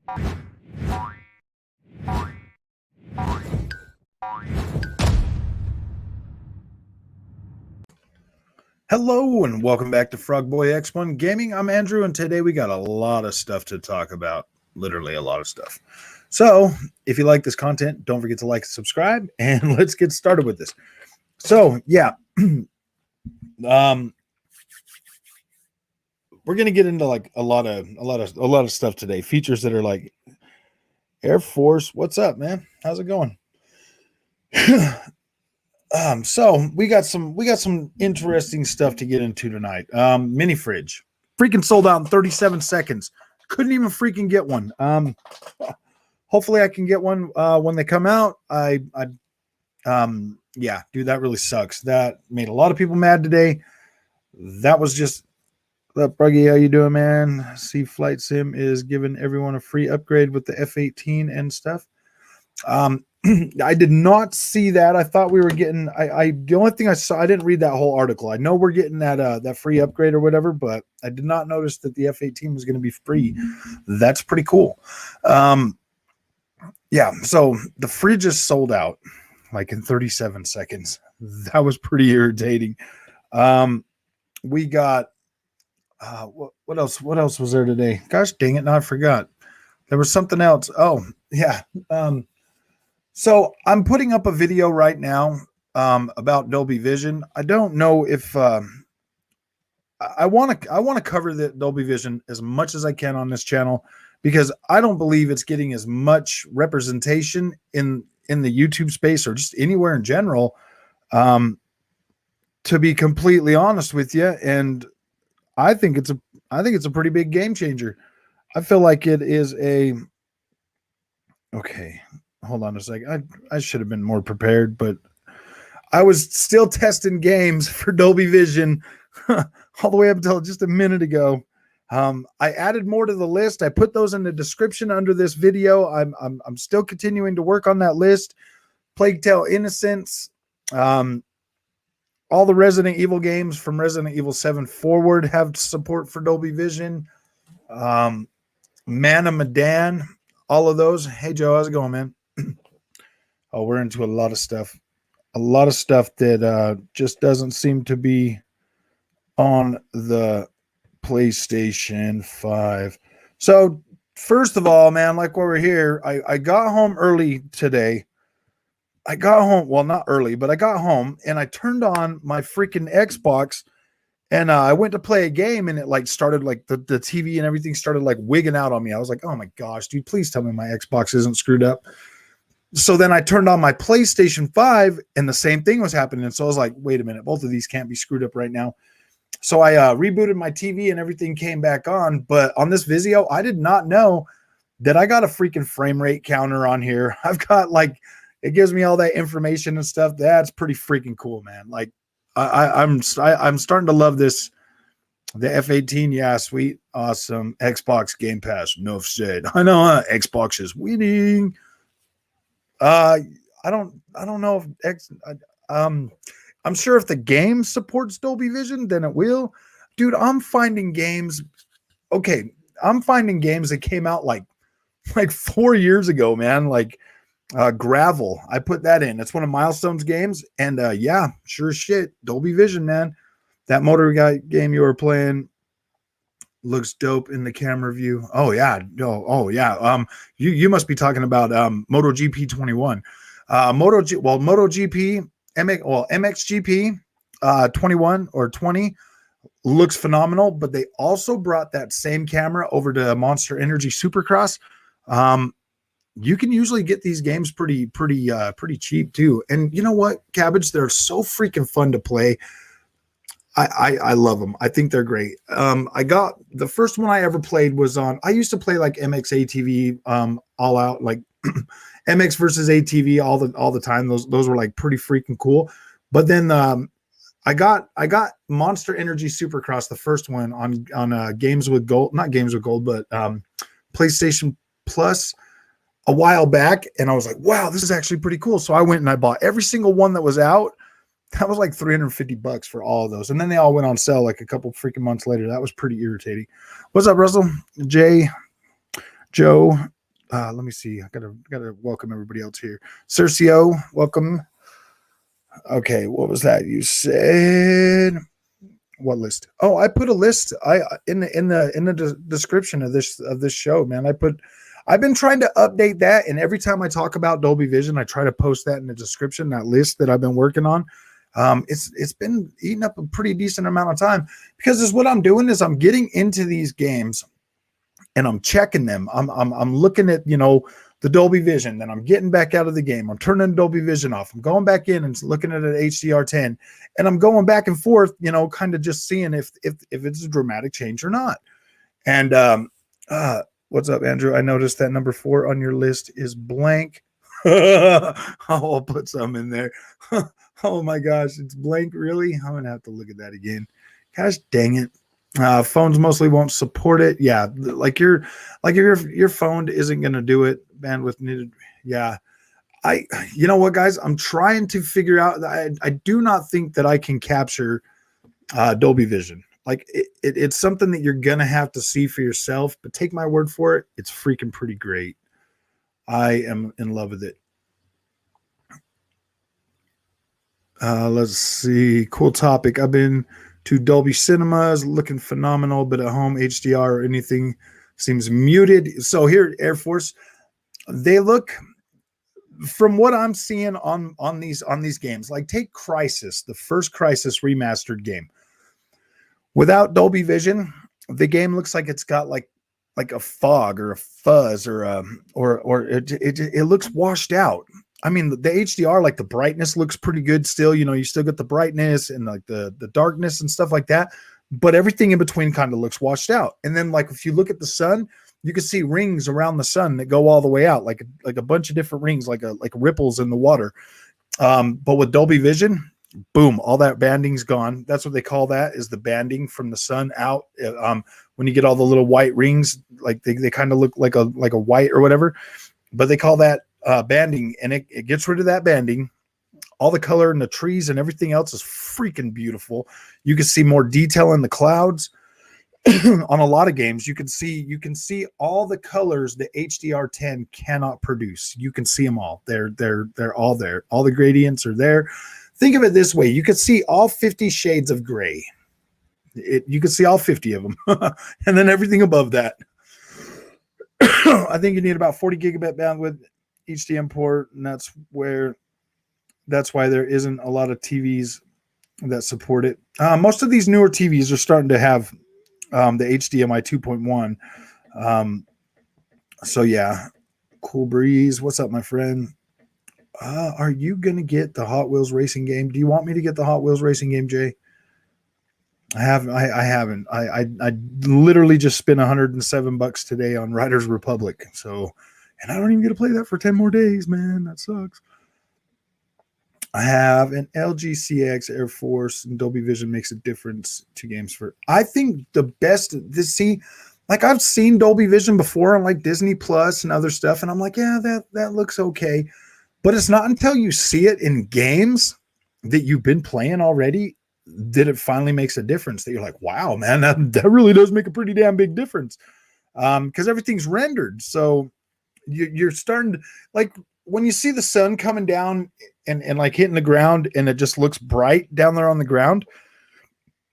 Hello and welcome back to Frog Boy X1 Gaming. I'm Andrew, and today we got a lot of stuff to talk about. Literally a lot of stuff. So if you like this content, don't forget to like and subscribe, and let's get started with this. So yeah, we're gonna get into like a lot of stuff today. Features that are like Air Force. What's up, man? How's it going? So we got some interesting stuff to get into tonight. Mini fridge, freaking sold out in 37 seconds. Couldn't even freaking get one. Hopefully I can get one when they come out. Yeah, dude, that really sucks. That made a lot of people mad today. That was just up, Bruggy. How you doing, man? See, Flight Sim is giving everyone a free upgrade with the F-18 and stuff. I did not see that. I thought we were getting. The only thing I saw, I didn't read that whole article. I know we're getting that free upgrade or whatever, but I did not notice that the F-18 was going to be free. That's pretty cool. Yeah. So the fridge is sold out, like in 37 seconds. That was pretty irritating. We got. What else? What else was there today? Gosh dang it! Now I forgot. There was something else. Oh yeah. So I'm putting up a video right now about Dolby Vision. I don't know if I want to cover the Dolby Vision as much as I can on this channel, because I don't believe it's getting as much representation in the YouTube space or just anywhere in general. To be completely honest with you, and I think it's a pretty big game changer. I feel like it is a okay. Hold on a second. I should have been more prepared, but I was still testing games for Dolby Vision all the way up until just a minute ago. I added more to the list. I put those in the description under this video. I'm still continuing to work on that list. Plague Tale: Innocence, all the Resident Evil games from Resident Evil 7 forward have support for Dolby Vision. Man of Medan, all of those. Hey Joe, how's it going, man? Oh, we're into a lot of stuff that just doesn't seem to be on the PlayStation 5. So first of all, man, like while we're here, I got home early today. I got home, well, not early, but I got home and I turned on my freaking Xbox and I went to play a game, and it like started like the TV and everything started like wigging out on me. I was like, oh my gosh, dude, please tell me my Xbox isn't screwed up. So then I turned on my PlayStation 5 and the same thing was happening. And so I was like, wait a minute, both of these can't be screwed up right now. So I rebooted my TV and everything came back on. But on this video, I did not know that I got a freaking frame rate counter on here. I've got like, it gives me all that information and stuff. That's pretty freaking cool, man. Like I'm starting to love this. The F-18, yeah, sweet, awesome. Xbox Game Pass, no said. I know Xbox is winning. I don't know if I'm sure if the game supports Dolby Vision, then it will. Dude, I'm finding games. Okay, I'm finding games that came out like 4 years ago, man. Like Gravel, I put that in. It's one of Milestone's games, and yeah, sure as shit, Dolby Vision, man. That motor guy game you were playing looks dope in the camera view. Oh yeah. Oh yeah. You must be talking about Motogp 21. Motogp MXGP 21 or 20 looks phenomenal, but they also brought that same camera over to Monster Energy Supercross. You can usually get these games pretty cheap too. And you know what, Cabbage, they're so freaking fun to play. I love them. I think they're great. I got the first one I ever played was on. I used to play like MXATV, all out, like MX versus ATV all the time. Those were like pretty freaking cool. But then I got Monster Energy Supercross, the first one on Games with Gold, not Games with Gold, but PlayStation Plus a while back, and I was like, wow, this is actually pretty cool. So I went and I bought every single one that was out. That was like $350 for all of those. And then they all went on sale like a couple freaking months later. That was pretty irritating. What's up, Russell? Jay, Joe, Let me see. I gotta welcome everybody else here. Cercio, welcome. Okay, what was that you said? What list? Oh, I put a list. I in the description of this show, man. I've been trying to update that, and every time I talk about Dolby Vision, I try to post that in the description, that list that I've been working on. It's been eating up a pretty decent amount of time because is what I'm doing is I'm getting into these games and I'm checking them. I'm looking at, the Dolby Vision, then I'm getting back out of the game. I'm turning Dolby Vision off. I'm going back in and looking at an HDR10, and I'm going back and forth, kind of just seeing if it's a dramatic change or not. And what's up, Andrew? I noticed that number 4 on your list is blank. I'll put some in there. Oh my gosh, it's blank. Really? I'm gonna have to look at that again. Gosh dang it. Phones mostly won't support it. Yeah, like your phone isn't gonna do it. Bandwidth needed. Yeah, you know what, guys? I'm trying to figure out. I do not think that I can capture Dolby Vision. Like it's something that you're gonna have to see for yourself. But take my word for it, it's freaking pretty great. I am in love with it. Let's see. Cool topic. I've been to Dolby Cinemas, looking phenomenal, but at home HDR or anything seems muted. So here, Air Force, they look, from what I'm seeing on these games, like take Crysis, the first Crysis remastered game. Without Dolby Vision, the game looks like it's got like a fog or a fuzz or it looks washed out. I mean, the HDR, like the brightness looks pretty good still. You still get the brightness and like the darkness and stuff like that. But everything in between kind of looks washed out. And then like if you look at the sun, you can see rings around the sun that go all the way out, like a bunch of different rings, like ripples in the water. But with Dolby Vision, boom, all that banding's gone. That's what they call that, is the banding from the sun out. When you get all the little white rings, like they kind of look like a white or whatever, but they call that banding, and it gets rid of that banding. All the color in the trees and everything else is freaking beautiful. You can see more detail in the clouds. On a lot of games, you can see all the colors that HDR10 cannot produce. You can see them all. They're all there. All the gradients are there. Think of it this way: you could see all 50 shades of gray. You can see all 50 of them, and then everything above that. I think you need about 40 gigabit bandwidth HDM port, and that's why there isn't a lot of TVs that support it. Most of these newer TVs are starting to have the HDMI 2.1. So yeah, Cool Breeze. What's up, my friend? Are you gonna get the Hot Wheels racing game? Do you want me to get the Hot Wheels racing game, Jay? I haven't. I literally just spent $107 today on Riders Republic. So, and I don't even get to play that for 10 more days, man. That sucks. I have an LG CX Air Force, and Dolby Vision makes a difference to games. I think the best like I've seen Dolby Vision before on like Disney Plus and other stuff, and I'm like, yeah, that looks okay. But it's not until you see it in games that you've been playing already that it finally makes a difference, that you're like, wow, man, that really does make a pretty damn big difference. Because everything's rendered. So you're starting to, like, when you see the sun coming down and like hitting the ground and it just looks bright down there on the ground,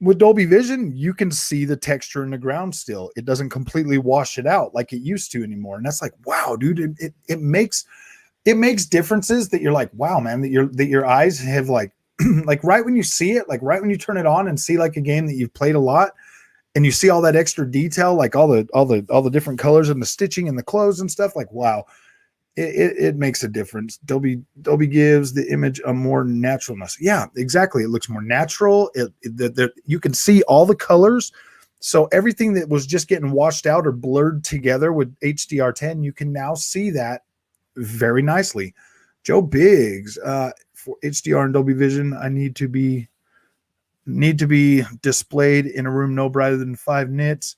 with Dolby Vision, you can see the texture in the ground still. It doesn't completely wash it out like it used to anymore. And that's like, wow, dude, it makes differences that you're like, wow, man, that your eyes have like like right when you see it, like right when you turn it on and see like a game that you've played a lot, and you see all that extra detail, like all the different colors and the stitching and the clothes and stuff, like, wow, it makes a difference. Dolby gives the image a more naturalness. Yeah, exactly. It looks more natural. You can see all the colors. So everything that was just getting washed out or blurred together with HDR10, you can now see that very nicely. Joe Biggs, for HDR and Dolby Vision, I need to be displayed in a room no brighter than 5 nits,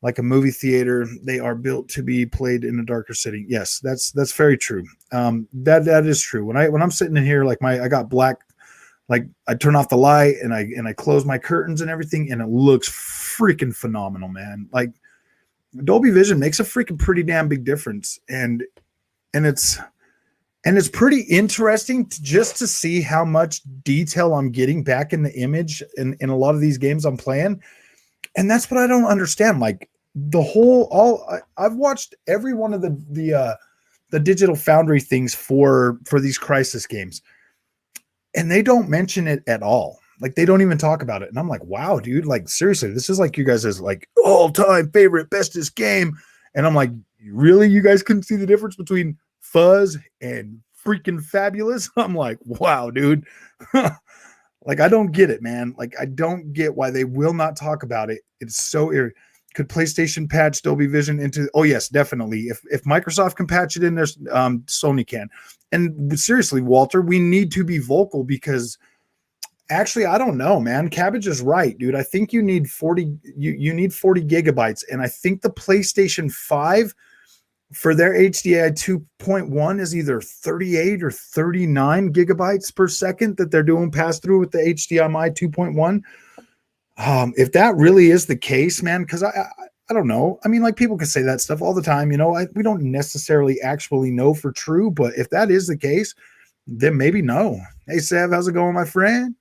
like a movie theater. They are built to be played in a darker setting. Yes, that's very true. That is true. When I'm sitting in here, like I got black, like I turn off the light and I close my curtains and everything, and it looks freaking phenomenal, man. Like Dolby Vision makes a freaking pretty damn big difference, and it's pretty interesting just to see how much detail I'm getting back in the image in a lot of these games I'm playing. And that's what I don't understand. Like I've watched every one of the Digital Foundry things for these Crisis games, and they don't mention it at all. Like they don't even talk about it. And I'm like, wow, dude, like seriously, this is like you guys' like all-time favorite bestest game. And I'm like, really? You guys couldn't see the difference between Fuzz and freaking Fabulous? I'm like, wow, dude. Like, I don't get it, man. Like, I don't get why they will not talk about it. It's so could PlayStation patch Dolby Vision into? Oh yes, definitely. If Microsoft can patch it in there, Sony can. And seriously, Walter, we need to be vocal because actually, I don't know, man. Cabbage is right, dude. I think you need 40. You need 40 gigabytes, and I think the PlayStation 5 for their HDMI 2.1 is either 38 or 39 gigabytes per second that they're doing pass through with the HDMI 2.1. If that really is the case, man, because I don't know. I mean, like people can say that stuff all the time, you know. We don't necessarily actually know for true, but if that is the case, then maybe no. Hey, Sav, how's it going, my friend?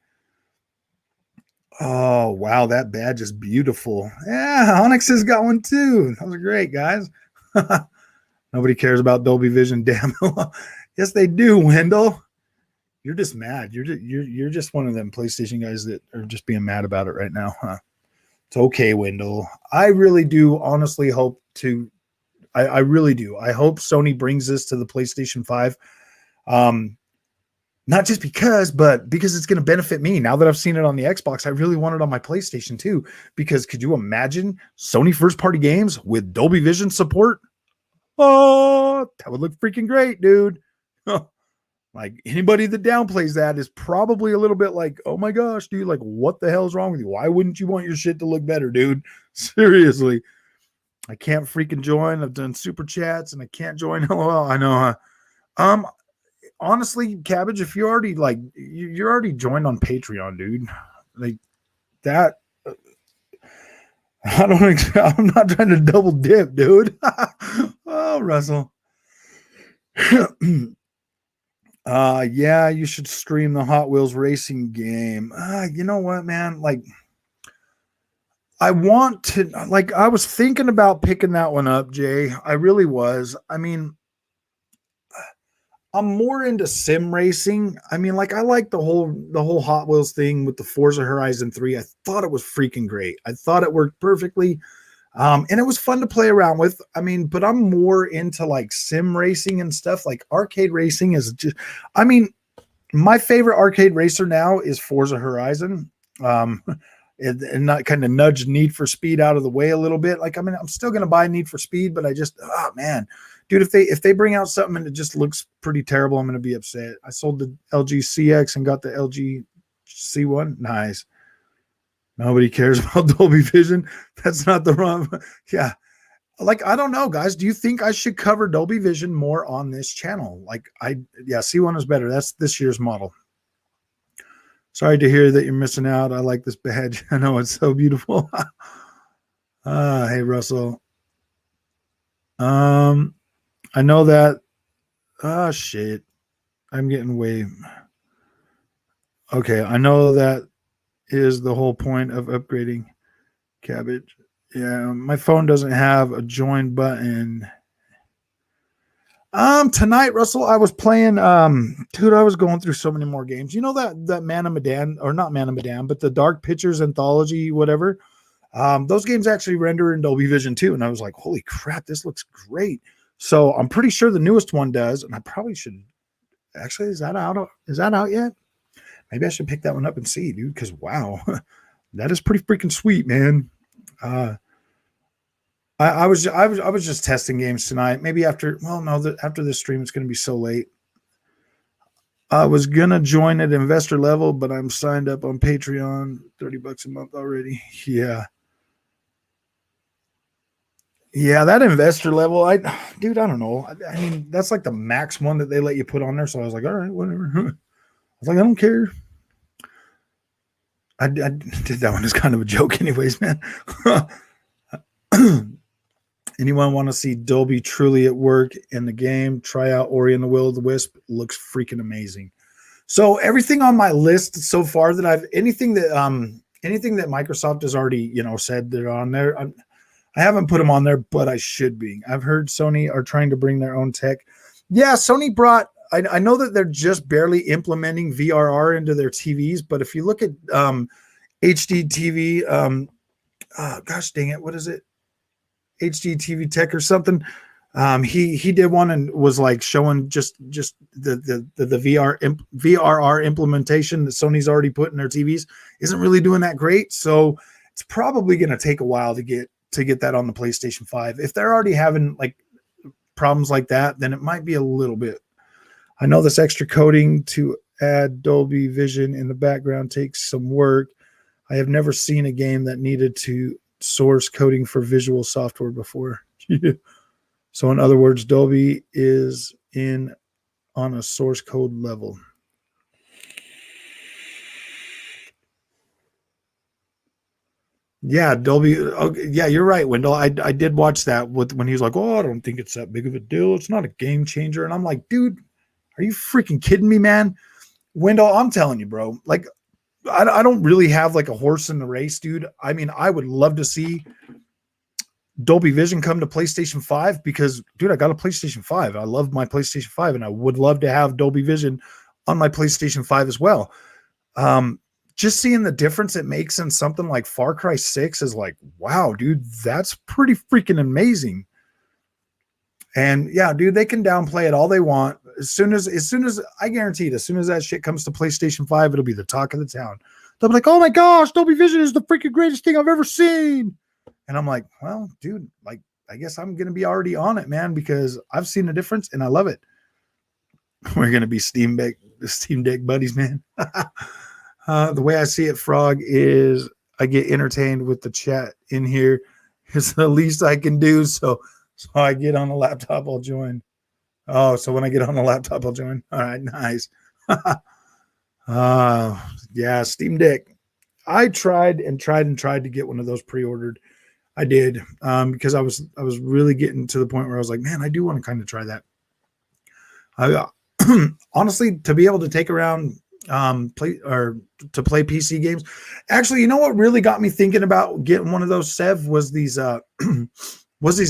Oh, wow, that badge is beautiful. Yeah, Onyx has got one too. That was great, guys. Nobody cares about Dolby Vision. Damn. Yes, they do, Wendell. You're just mad. You're just one of them PlayStation guys that are just being mad about it right now, huh? It's okay, Wendell. I really do honestly hope to. I really do. I hope Sony brings this to the PlayStation 5. Not just because, but because it's going to benefit me. Now that I've seen it on the Xbox, I really want it on my PlayStation too. Because could you imagine Sony first-party games with Dolby Vision support? Oh, that would look freaking great, dude. Like anybody that downplays that is probably a little bit like, oh my gosh, dude, like what the hell is wrong with you? Why wouldn't you want your shit to look better, dude? Seriously. I can't freaking join. I've done super chats and I can't join. LOL. I know. Honestly, Cabbage, if you're already joined on Patreon, dude. Like that. I'm not trying to double dip, dude. Oh, Russell. Yeah, you should stream the Hot Wheels racing game. You know what, man? Like, I want to, like, I was thinking about picking that one up, Jay. I really was. I mean, I'm more into sim racing. I mean, like, I like the whole Hot Wheels thing with the Forza Horizon 3. I thought it was freaking great. I thought it worked perfectly. And it was fun to play around with. I mean, but I'm more into like sim racing and stuff. Like arcade racing is just, I mean, my favorite arcade racer now is Forza Horizon. And not kind of nudge Need for Speed out of the way a little bit. Like, I mean, I'm still going to buy Need for Speed, but I just, oh man, dude, if they bring out something and it just looks pretty terrible, I'm going to be upset. I sold the LG CX and got the LG C1. Nice. Nobody cares about Dolby Vision. That's not the wrong. Yeah. Like, I don't know, guys. Do you think I should cover Dolby Vision more on this channel? Like, yeah, C1 is better. That's this year's model. Sorry to hear that you're missing out. I like this badge. I know it's so beautiful. Hey, Russell. I know that. Shit. I'm getting way. Okay. I know that is the whole point of upgrading. Cabbage. Yeah. My phone doesn't have a join button. Tonight, Russell, I was playing, dude, I was going through so many more games. You know that Man of Medan, or not Man of Medan, but the Dark Pictures Anthology, whatever. Those games actually render in Dolby Vision too. And I was like, holy crap, this looks great. So I'm pretty sure the newest one does, and I probably should actually, is that out yet? Maybe I should pick that one up and see, dude, because wow, that is pretty freaking sweet, man. I was just testing games tonight. Maybe after this stream, it's going to be so late. I was going to join at investor level, but I'm signed up on Patreon, $30 a month already. Yeah. Yeah, that investor level, I don't know. I mean, that's like the max one that they let you put on there. So I was like, all right, whatever. I was like, I don't care. I did that one as kind of a joke anyways, man. Anyone want to see Dolby truly at work in the game? Try out Ori and the Will of the Wisp. It looks freaking amazing. So everything on my list so far that anything that Microsoft has already said they're on there. I haven't put them on there, but I should be. I've heard Sony are trying to bring their own tech. Yeah, Sony brought. I know that they're just barely implementing VRR into their TVs, but if you look at HD TV, gosh dang it, what is it? HD TV Tech or something. He did one and was like showing just the VRR implementation that Sony's already put in their TVs isn't really doing that great. So it's probably going to take a while to get that on the PlayStation 5. If they're already having like problems like that, then it might be a little bit. I know this extra coding to add Dolby Vision in the background takes some work. I have never seen a game that needed to source coding for visual software before. So in other words, Dolby is in on a source code level. Yeah, Dolby. Okay, yeah, you're right, Wendell. I did watch that when he was like, "Oh, I don't think it's that big of a deal. It's not a game changer." And I'm like, "Dude, are you freaking kidding me, man?" Wendell, I'm telling you, bro. Like, I don't really have like a horse in the race, dude. I mean, I would love to see Dolby Vision come to PlayStation 5 because, dude, I got a PlayStation 5. I love my PlayStation 5, and I would love to have Dolby Vision on my PlayStation 5 as well. Just seeing the difference it makes in something like Far Cry 6 is like, wow, dude, that's pretty freaking amazing. And yeah, dude, they can downplay it all they want. As soon as I guarantee it, as soon as that shit comes to PlayStation 5, it'll be the talk of the town. They'll be like, oh my gosh, Dolby Vision is the freaking greatest thing I've ever seen. And I'm like, well, dude, like, I guess I'm going to be already on it, man, because I've seen the difference and I love it. We're going to be Steam Deck buddies, man. The way I see it, Frog, is I get entertained with the chat in here. It's the least I can do. So I get on the laptop, I'll join. Oh, so when I get on the laptop, I'll join. All right, nice. Yeah, Steam Deck. I tried to get one of those pre-ordered. I did because I was really getting to the point where I was like, man, I do want to kind of try that. I honestly, to be able to take around play PC games. Actually, you know what really got me thinking about getting one of those, Sev, was these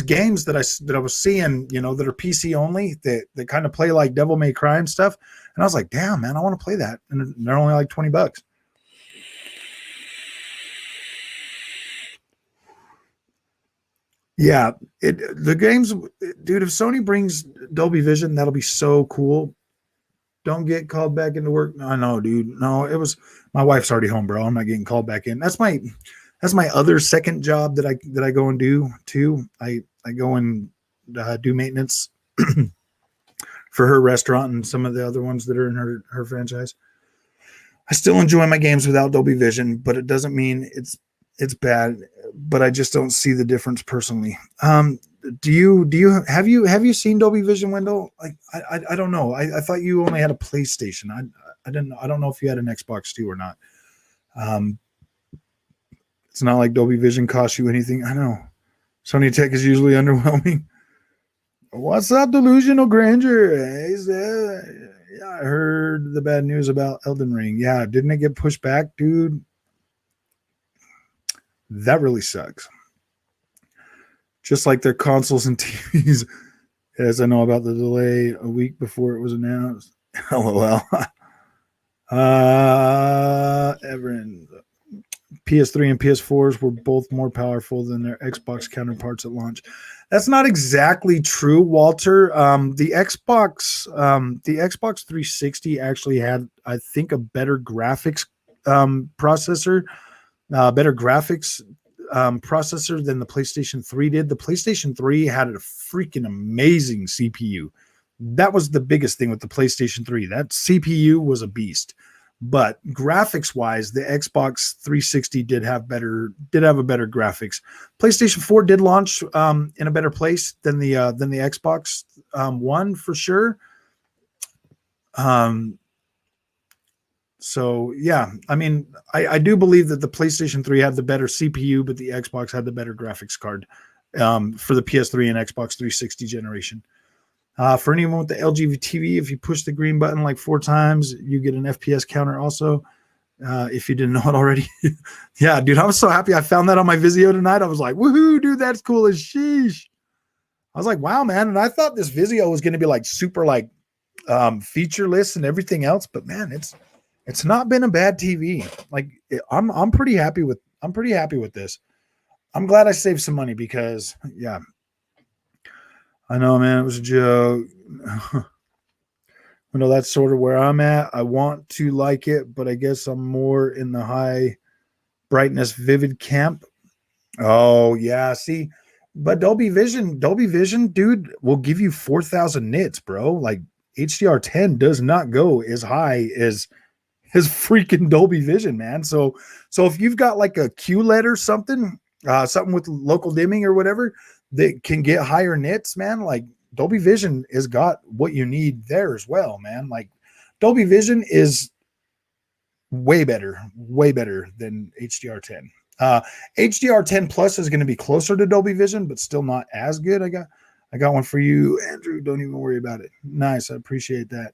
games that I was seeing, that are PC only, that kind of play like Devil May Cry and stuff. And I was like, damn, man, I want to play that. And they're only like $20. Yeah, the games, dude, if Sony brings Dolby Vision, that'll be so cool. Don't get called back into work. No, no, dude. No, it was my wife's already home, bro. I'm not getting called back in. That's my other second job that I go and do too. I go and do maintenance for her restaurant and some of the other ones that are in her franchise. I still enjoy my games without Dolby Vision, but it doesn't mean it's bad. But I just don't see the difference personally. Do you have you seen Dolby Vision, Wendell? Like I don't know. I thought you only had a PlayStation. I don't know if you had an Xbox too or not. It's not like Dolby Vision costs you anything. I know. Sony Tech is usually underwhelming. What's up, Delusional Grandeur? Yeah, I heard the bad news about Elden Ring. Yeah, didn't it get pushed back, dude? That really sucks. Just like their consoles and TVs, as I know about the delay a week before it was announced. LOL. Everin. PS3 and PS4s were both more powerful than their Xbox counterparts at launch. That's not exactly true, Walter. The Xbox 360 actually had, I think, a better graphics processor. Better graphics processor than the PlayStation 3 did. The PlayStation 3 had a freaking amazing CPU. That was the biggest thing with the PlayStation 3. That CPU was a beast. But graphics wise, the Xbox 360 did have a better graphics. PlayStation 4 did launch in a better place than the Xbox One for sure. So yeah, I mean, I do believe that the PlayStation 3 had the better CPU, but the Xbox had the better graphics card. for the PS3 and Xbox 360 generation. For anyone with the LG TV, if you push the green button like 4 times, you get an FPS counter also. If you didn't know it already. Yeah, dude, I was so happy I found that on my Vizio tonight. I was like, woohoo, dude, that's cool as sheesh. I was like, wow, man. And I thought this Vizio was going to be like super like featureless and everything else, but man, it's not been a bad TV. Like I'm pretty happy with this. I'm glad I saved some money because yeah, I know, man, it was a joke. You know, that's sort of where I'm at. I want to like it, but I guess I'm more in the high brightness vivid camp. Oh yeah, see, but Dolby Vision, dude, will give you 4,000 nits, bro. Like HDR10 does not go as high as freaking Dolby Vision, man. So if you've got like a QLED or something, something with local dimming or whatever that can get higher nits, man, like Dolby Vision has got what you need there as well, man. Like Dolby Vision is way better than HDR10. HDR10 Plus is going to be closer to Dolby Vision, but still not as good. I got one for you, Andrew. Don't even worry about it. Nice. I appreciate that.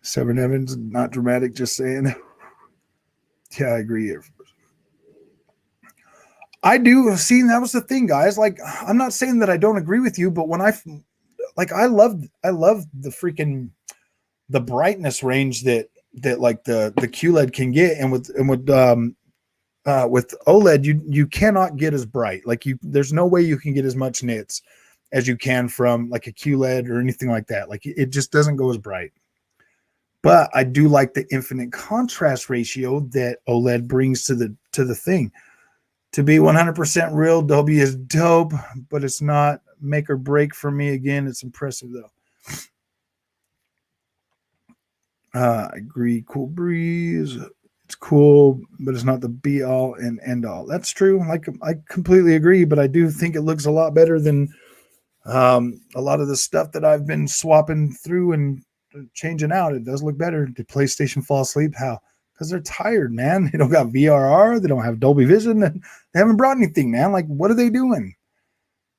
Severn Evans, not dramatic, just saying. Yeah, I agree. I do. See, that was the thing, guys. Like, I'm not saying that I don't agree with you, but when I love the freaking the brightness range that like the QLED can get, and with OLED, you cannot get as bright. Like there's no way you can get as much nits as you can from like a QLED or anything like that. Like it just doesn't go as bright. But I do like the infinite contrast ratio that OLED brings to the thing. To be 100% real, Dolby is dope, but it's not make or break for me. Again, it's impressive though. I agree. Cool breeze. It's cool, but it's not the be all and end all. That's true. I completely agree, but I do think it looks a lot better than a lot of the stuff that I've been swapping through and changing out. It does look better. Did PlayStation fall asleep? How? Because they're tired, man. They don't got VRR. They don't have Dolby Vision. They haven't brought anything, man. Like, what are they doing?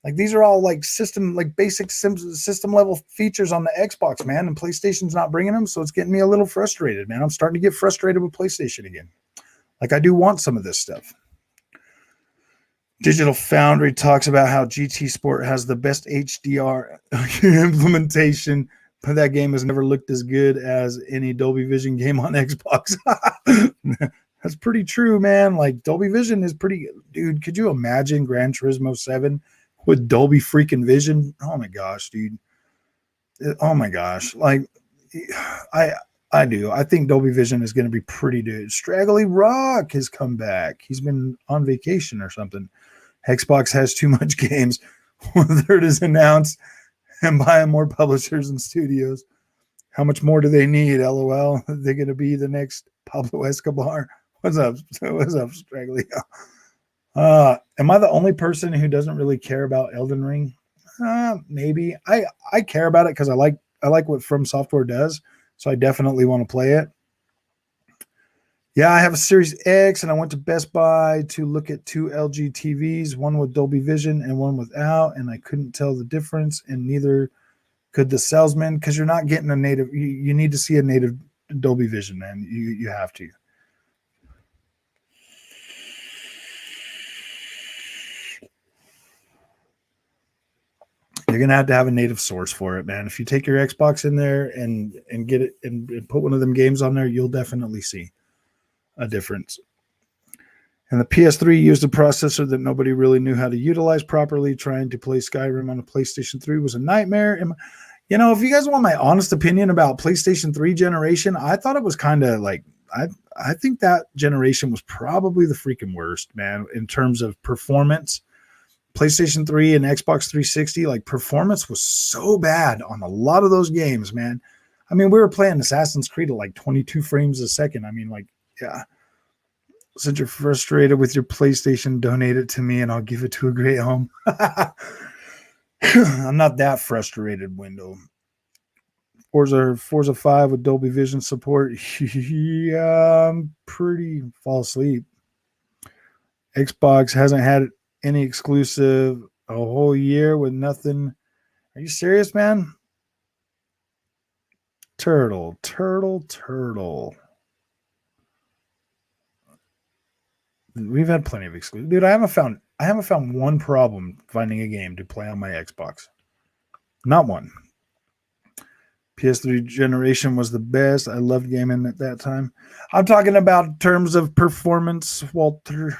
Like, these are all like basic system level features on the Xbox, man. And PlayStation's not bringing them. So it's getting me a little frustrated, man. I'm starting to get frustrated with PlayStation again. Like, I do want some of this stuff. Digital Foundry talks about how GT Sport has the best HDR implementation, but that game has never looked as good as any Dolby Vision game on Xbox. That's pretty true, man. Like Dolby Vision is pretty, dude. Could you imagine Gran Turismo 7 with Dolby freaking Vision? Oh my gosh, dude. Oh my gosh. Like I do. I think Dolby Vision is going to be pretty good. Straggly Rock has come back. He's been on vacation or something. Xbox has too much games. 1/3 is announced and buying more publishers and studios. How much more do they need? LOL. They're going to be the next Pablo Escobar. What's up? What's up, Straggly? Am I the only person who doesn't really care about Elden Ring? Maybe. I care about it because I like what From Software does. So I definitely want to play it. Yeah, I have a Series X, and I went to Best Buy to look at 2 LG TVs, one with Dolby Vision and one without, and I couldn't tell the difference, and neither could the salesman, because you're not getting a native. You need to see a native Dolby Vision, man. You have to. You're gonna have to have a native source for it, man. If you take your Xbox in there and get it and put one of them games on there, you'll definitely see a difference. And the PS3 used a processor that nobody really knew how to utilize properly. Trying to play Skyrim on a PlayStation 3 was a nightmare. You know, if you guys want my honest opinion about PlayStation 3 generation, I thought it was kind of like I think that generation was probably the freaking worst, man, in terms of performance. PlayStation 3 and Xbox 360, like performance was so bad on a lot of those games, man. I mean, we were playing Assassin's Creed at like 22 frames a second. I mean, like, yeah. Since you're frustrated with your PlayStation, donate it to me and I'll give it to a great home. I'm not that frustrated, Window. Forza 5 with Dolby Vision support. Yeah, I'm pretty fall asleep. Xbox hasn't had any exclusive a whole year with nothing. Are you serious, man? Turtle. We've had plenty of exclusive. Dude, I haven't found one problem finding a game to play on my Xbox. Not one. PS3 generation was the best. I loved gaming at that time. I'm talking about terms of performance, Walter.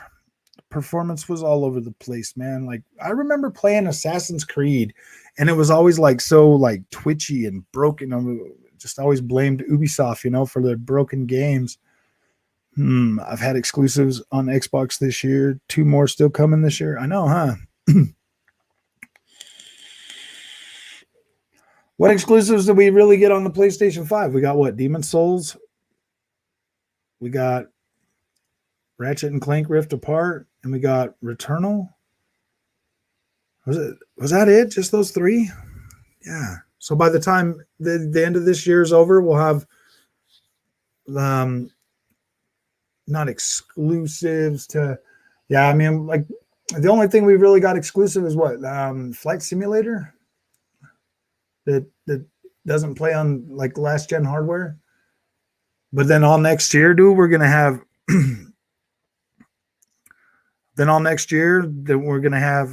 Performance was all over the place, man. Like I remember playing Assassin's Creed and it was always like so like twitchy and broken. I just always blamed Ubisoft, for their broken games. I've had exclusives on Xbox this year. 2 more still coming this year. I know, huh? What exclusives did we really get on the PlayStation 5? We got what? Demon Souls. We got Ratchet and Clank Rift Apart, and we got Returnal. Was that it? Just those 3? Yeah. So by the time the end of this year is over, we'll have not exclusives to, yeah, I mean, like the only thing we really got exclusive is what? Flight Simulator that doesn't play on like last gen hardware. But then all next year, dude, we're gonna have then all next year that we're gonna have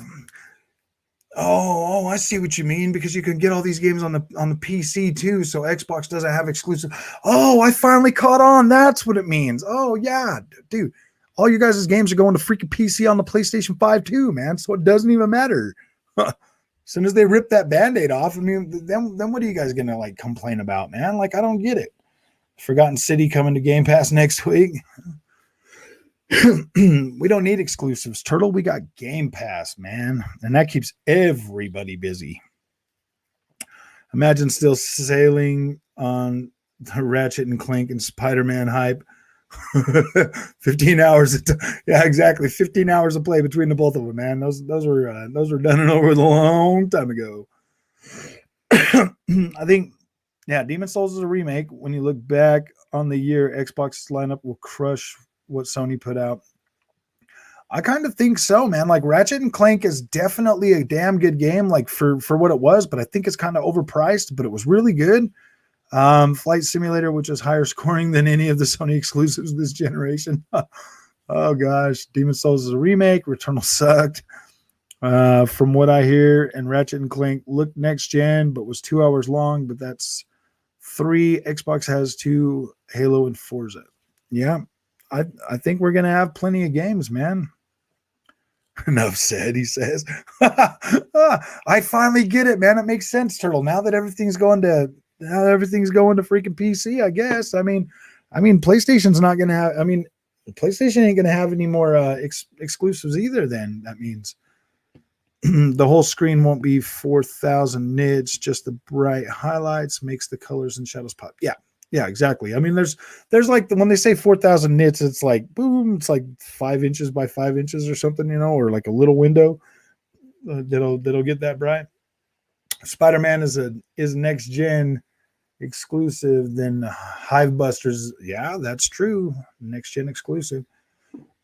I see what you mean, because you can get all these games on the PC too, so Xbox doesn't have exclusive. Oh, I finally caught on. That's what it means. Oh yeah, dude. All you guys' games are going to freaking PC on the PlayStation 5 too, man. So it doesn't even matter. As soon as they rip that Band-Aid off, I mean, then what are you guys gonna like complain about, man? Like, I don't get it. Forgotten City coming to Game Pass next week. We don't need exclusives, Turtle. We got Game Pass, man, and that keeps everybody busy. Imagine still sailing on the Ratchet and Clank and Spider-Man hype. 15 hours. Yeah, exactly. 15 hours of play between the both of them, man. Those were done and over a long time ago. I think, yeah, Demon Souls is a remake. When you look back on the year, Xbox's lineup will crush what Sony put out. I kind of think so, man. Like Ratchet and Clank is definitely a damn good game, like for what it was, but I think it's kind of overpriced, but it was really good. Flight Simulator, which is higher scoring than any of the Sony exclusives this generation. Oh gosh, Demon Souls is a remake. Returnal sucked. From what I hear, and Ratchet and Clank looked next gen, but was 2 hours long, but that's 3. Xbox has 2, Halo and Forza. Yeah. I think we're going to have plenty of games, man. Enough said, he says. I finally get it, man. It makes sense, Turtle. Now that everything's going to freaking PC, I guess. I mean, PlayStation's not going to have, PlayStation ain't going to have any more exclusives either then. That means the whole screen won't be 4,000 nits, just the bright highlights makes the colors and shadows pop. Yeah, exactly. I mean, there's like when they say 4,000 nits, it's like boom, it's like 5 inches by 5 inches or something, or like a little window that'll get that bright. Spider-Man is next gen exclusive than Hivebusters. Yeah, that's true. Next gen exclusive.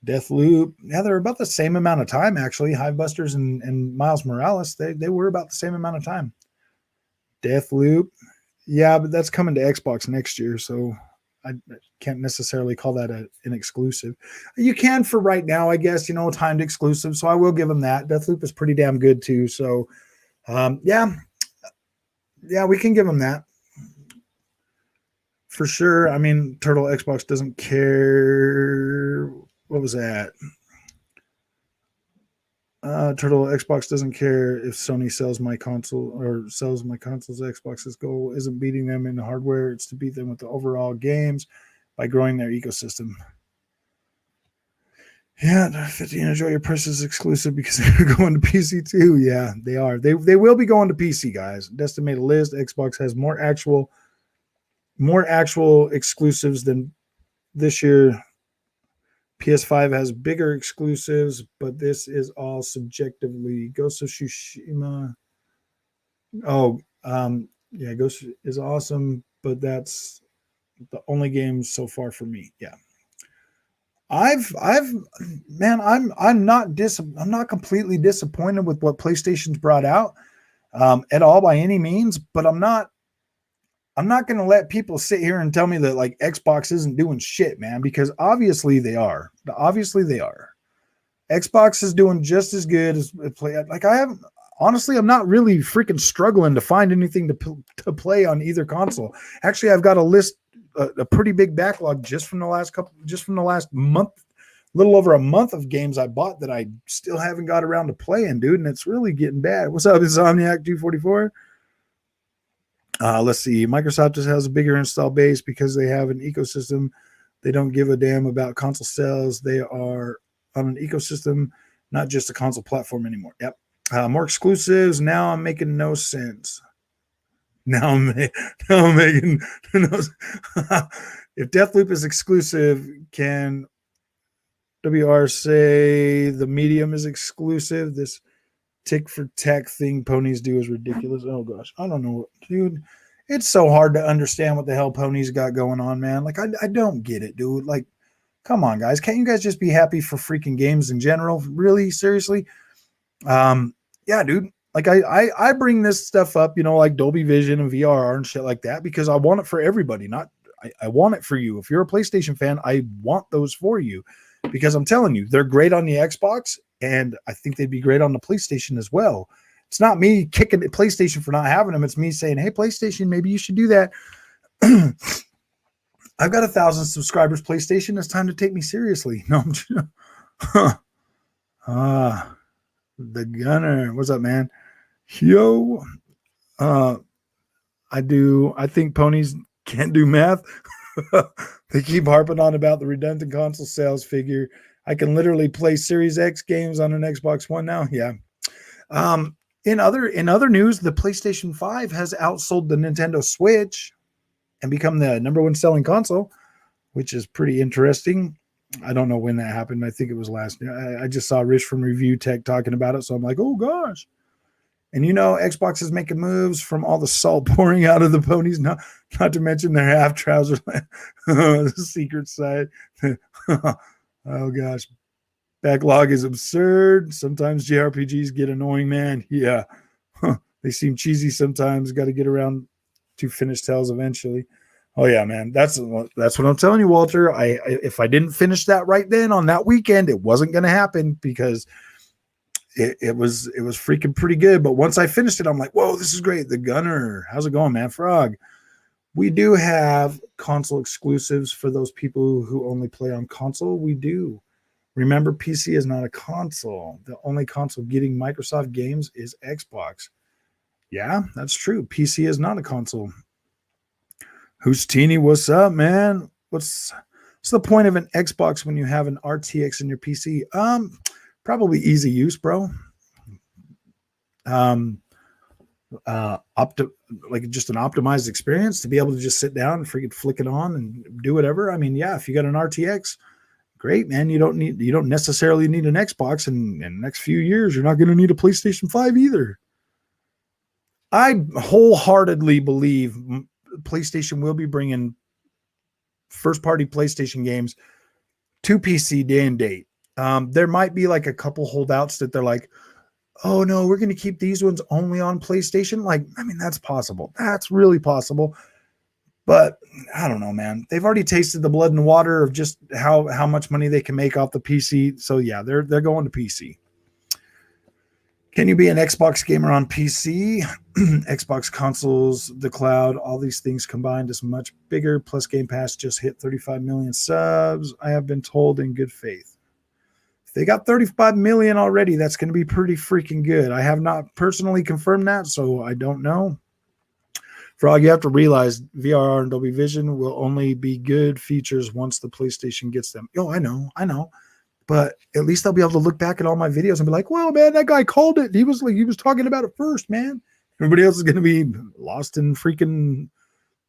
Deathloop. Yeah, they're about the same amount of time actually. Hivebusters and Miles Morales, they were about the same amount of time. Deathloop. Yeah, but that's coming to Xbox next year, so I can't necessarily call that an exclusive. You can for right now, I guess, timed exclusive, so I will give them that. Deathloop is pretty damn good too, so yeah, we can give them that. For sure. I mean, Turtle, Xbox doesn't care. What was that? Turtle, Xbox doesn't care if Sony sells my consoles. Xbox's goal isn't beating them in the hardware. It's to beat them with the overall games by growing their ecosystem. Yeah, 50 enjoy your purchase exclusive because they're going to PC too. Yeah, they are. They will be going to PC, guys. Destin made a list. Xbox has more actual exclusives than this year. PS5 has bigger exclusives, but this is all subjectively. Ghost of Tsushima. Yeah, Ghost is awesome, but that's the only game so far for me. Yeah. I've man, I'm not completely disappointed with what PlayStation's brought out at all by any means, but I'm not going to let people sit here and tell me that like Xbox isn't doing shit, man, because obviously they are. Obviously they are. Xbox is doing just as good as play. Like I haven't honestly, I'm not really freaking struggling to find anything to play on either console. Actually, I've got a list, a pretty big backlog just from the last month, little over a month of games I bought that I still haven't got around to playing, dude, and it's really getting bad. What's up, Insomniac 244? Let's see. Microsoft just has a bigger install base because they have an ecosystem. They don't give a damn about console sales. They are on an ecosystem, not just a console platform anymore. Yep. More exclusives. Now I'm making no sense. Now I'm making no sense. If Deathloop is exclusive, can WR say the medium is exclusive? This tick for tack thing ponies do is ridiculous. Oh gosh, I don't know, dude. It's so hard to understand what the hell ponies got going on, man. Like I don't get it, dude. Like, come on, guys. Can't you guys just be happy for freaking games in general? Really, seriously? Yeah, dude. Like I bring this stuff up, you know, like Dolby Vision and VRR and shit like that, because I want it for everybody. Not I want it for you. If you're a PlayStation fan, I want those for you, because I'm telling you, they're great on the Xbox, and I think they'd be great on the PlayStation as well. It's not me kicking at PlayStation for not having them. It's me saying, hey, PlayStation, maybe you should do that. I've got 1,000 subscribers, PlayStation. It's time to take me seriously. No, I'm just, the gunner. What's up, man? Yo. I think ponies can't do math. They keep harping on about the redundant console sales figure. I can literally play Series X games on an Xbox One now. Yeah. In other news, the PlayStation 5 has outsold the Nintendo Switch and become the number one selling console, which is pretty interesting. I don't know when that happened. I think it was last year. I just saw Rich from Review Tech talking about it, so I'm like, oh gosh. And you know, Xbox is making moves from all the salt pouring out of the ponies, not to mention their half trouser secret side. Oh gosh. Backlog is absurd. Sometimes JRPGs get annoying, man. Yeah. They seem cheesy sometimes. Got to get around to finish tales eventually. Oh yeah, man. That's what I'm telling you, Walter. If I didn't finish that right then on that weekend, it wasn't going to happen, because it was freaking pretty good. But once I finished it, I'm like, whoa, this is great. The Gunner. How's it going, man? Frog. We do have console exclusives for those people who only play on console. We do. Remember, PC is not a console. The only console getting Microsoft games is Xbox. Yeah, that's true. PC is not a console. Who's Teeny? What's up, man? What's the point of an Xbox when you have an RTX in your PC? Probably easy use, bro. Like just an optimized experience to be able to just sit down and freaking flick it on and do whatever. I mean, yeah, if you got an RTX, great, man. You don't necessarily need an Xbox, and in the next few years, you're not going to need a PlayStation 5 either. I wholeheartedly believe PlayStation will be bringing first-party PlayStation games to PC day and date. There might be like a couple holdouts that they're like, oh no, we're going to keep these ones only on PlayStation. Like, I mean, that's possible. That's really possible. But I don't know, man. They've already tasted the blood and water of just how much money they can make off the PC. So yeah, they're going to PC. Can you be an Xbox gamer on PC? Xbox consoles, the cloud, all these things combined is much bigger. Plus Game Pass just hit 35 million subs. I have been told in good faith. If they got 35 million already, that's going to be pretty freaking good. I have not personally confirmed that, so I don't know. Frog, you have to realize VRR and Dolby Vision will only be good features once the PlayStation gets them. Oh, I know. But at least I'll be able to look back at all my videos and be like, well, man, that guy called it. He was talking about it first, man. Everybody else is going to be lost in freaking,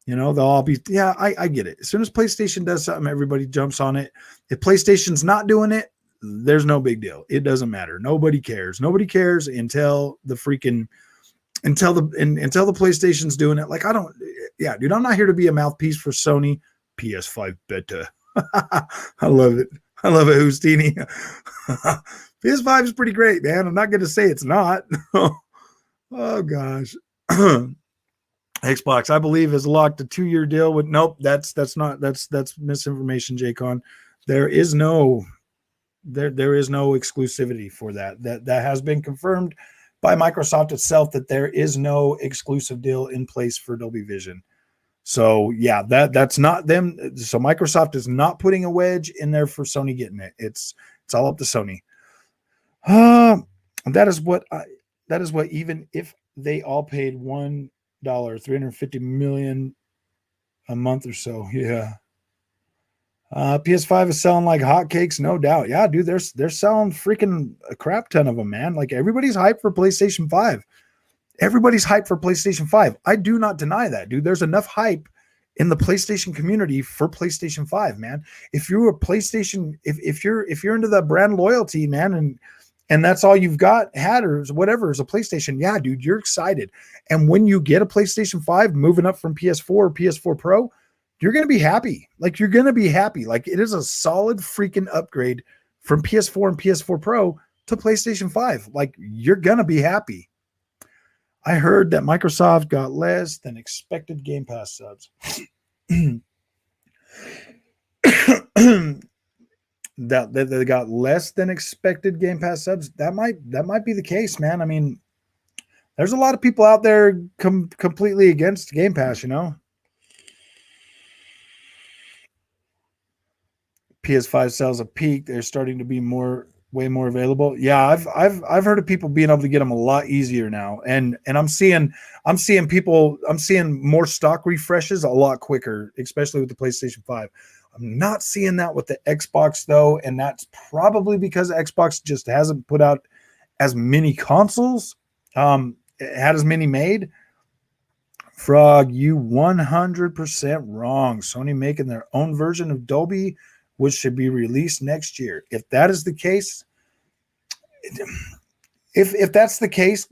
they'll all be, yeah, I get it. As soon as PlayStation does something, everybody jumps on it. If PlayStation's not doing it, there's no big deal. It doesn't matter. Nobody cares. Nobody cares until the freaking until the PlayStation's doing it. Like, I don't, yeah, dude, I'm not here to be a mouthpiece for Sony. PS5 beta. I love it. I love it, Houstini. PS5 is pretty great, man. I'm not going to say it's not. Oh gosh. Xbox, I believe, has locked a 2-year deal with. Nope, that's misinformation, Jaycon. There is no exclusivity for that. That has been confirmed by Microsoft itself, that there is no exclusive deal in place for Dolby Vision. So yeah, that's not them. So Microsoft is not putting a wedge in there for Sony getting it. It's all up to Sony. That is what even if they all paid $1, 350 million a month or so. Yeah. PS5 is selling like hotcakes, no doubt. Yeah, dude, they're selling freaking a crap ton of them, man. Like, everybody's hyped for PlayStation 5. Everybody's hyped for PlayStation 5. I do not deny that, dude. There's enough hype in the PlayStation community for PlayStation 5, man. If you're a PlayStation, if you're into the brand loyalty, man, and that's all you've had or whatever is a PlayStation, yeah, dude, you're excited. And when you get a PlayStation 5 moving up from PS4 or PS4 Pro, you're going to be happy. Like, you're going to be happy. Like, it is a solid freaking upgrade from PS4 and PS4 Pro to PlayStation 5. Like, you're going to be happy. I heard that Microsoft got less than expected Game Pass subs. That they got less than expected Game Pass subs. That might be the case, man. I mean, there's a lot of people out there completely against Game Pass, you know. PS5 sales have peaked. They're starting to be way more available. Yeah, I've heard of people being able to get them a lot easier now, and I'm seeing more stock refreshes a lot quicker, especially with the PlayStation 5. I'm not seeing that with the Xbox though, and that's probably because Xbox just hasn't put out as many consoles, had as many made. Frog, you 100% wrong. Sony making their own version of Dolby, which should be released next year. If that is the case, if that's the case,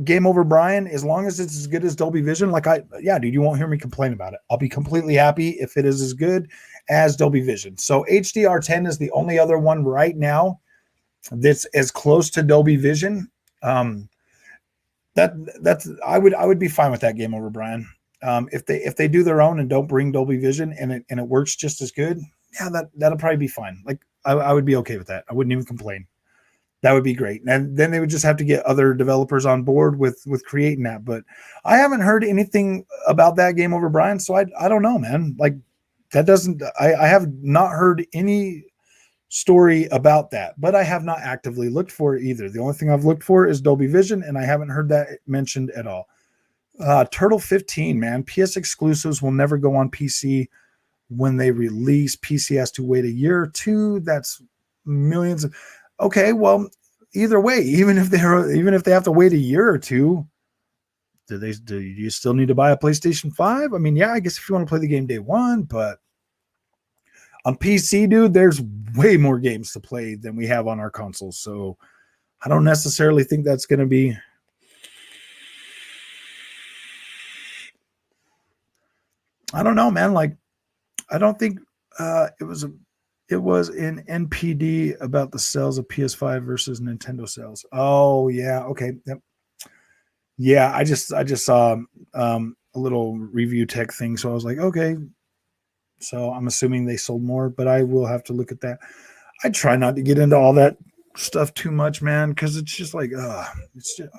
game over, Brian. As long as it's as good as Dolby Vision, dude, you won't hear me complain about it. I'll be completely happy if it is as good as Dolby Vision. So HDR10 is the only other one right now that's as close to Dolby Vision. That's I would be fine with that, game over, Brian. If they do their own and don't bring Dolby Vision and it works just as good, yeah, that'll probably be fine. Like, I would be okay with that. I wouldn't even complain. That would be great. And then they would just have to get other developers on board with creating that. But I haven't heard anything about that, game over, Brian. So I don't know, man. Like, that doesn't, I have not heard any story about that, but I have not actively looked for it either. The only thing I've looked for is Dolby Vision, and I haven't heard that mentioned at all. Turtle 15, man. PS exclusives will never go on PC when they release. PC has to wait a year or two. That's millions of. Okay, well, either way, even if they have to wait a year or two, do you still need to buy a PlayStation 5? I mean, yeah, I guess if you want to play the game day one, but on PC, dude, there's way more games to play than we have on our consoles. So I don't necessarily think that's going to be. I don't know, man. Like, I don't think it was in NPD about the sales of PS5 versus Nintendo sales. Oh yeah, okay, yep. Yeah, I just saw a little review tech thing, so I was like, okay. So I'm assuming they sold more, but I will have to look at that. I try not to get into all that stuff too much, man, because it's just like, it's just,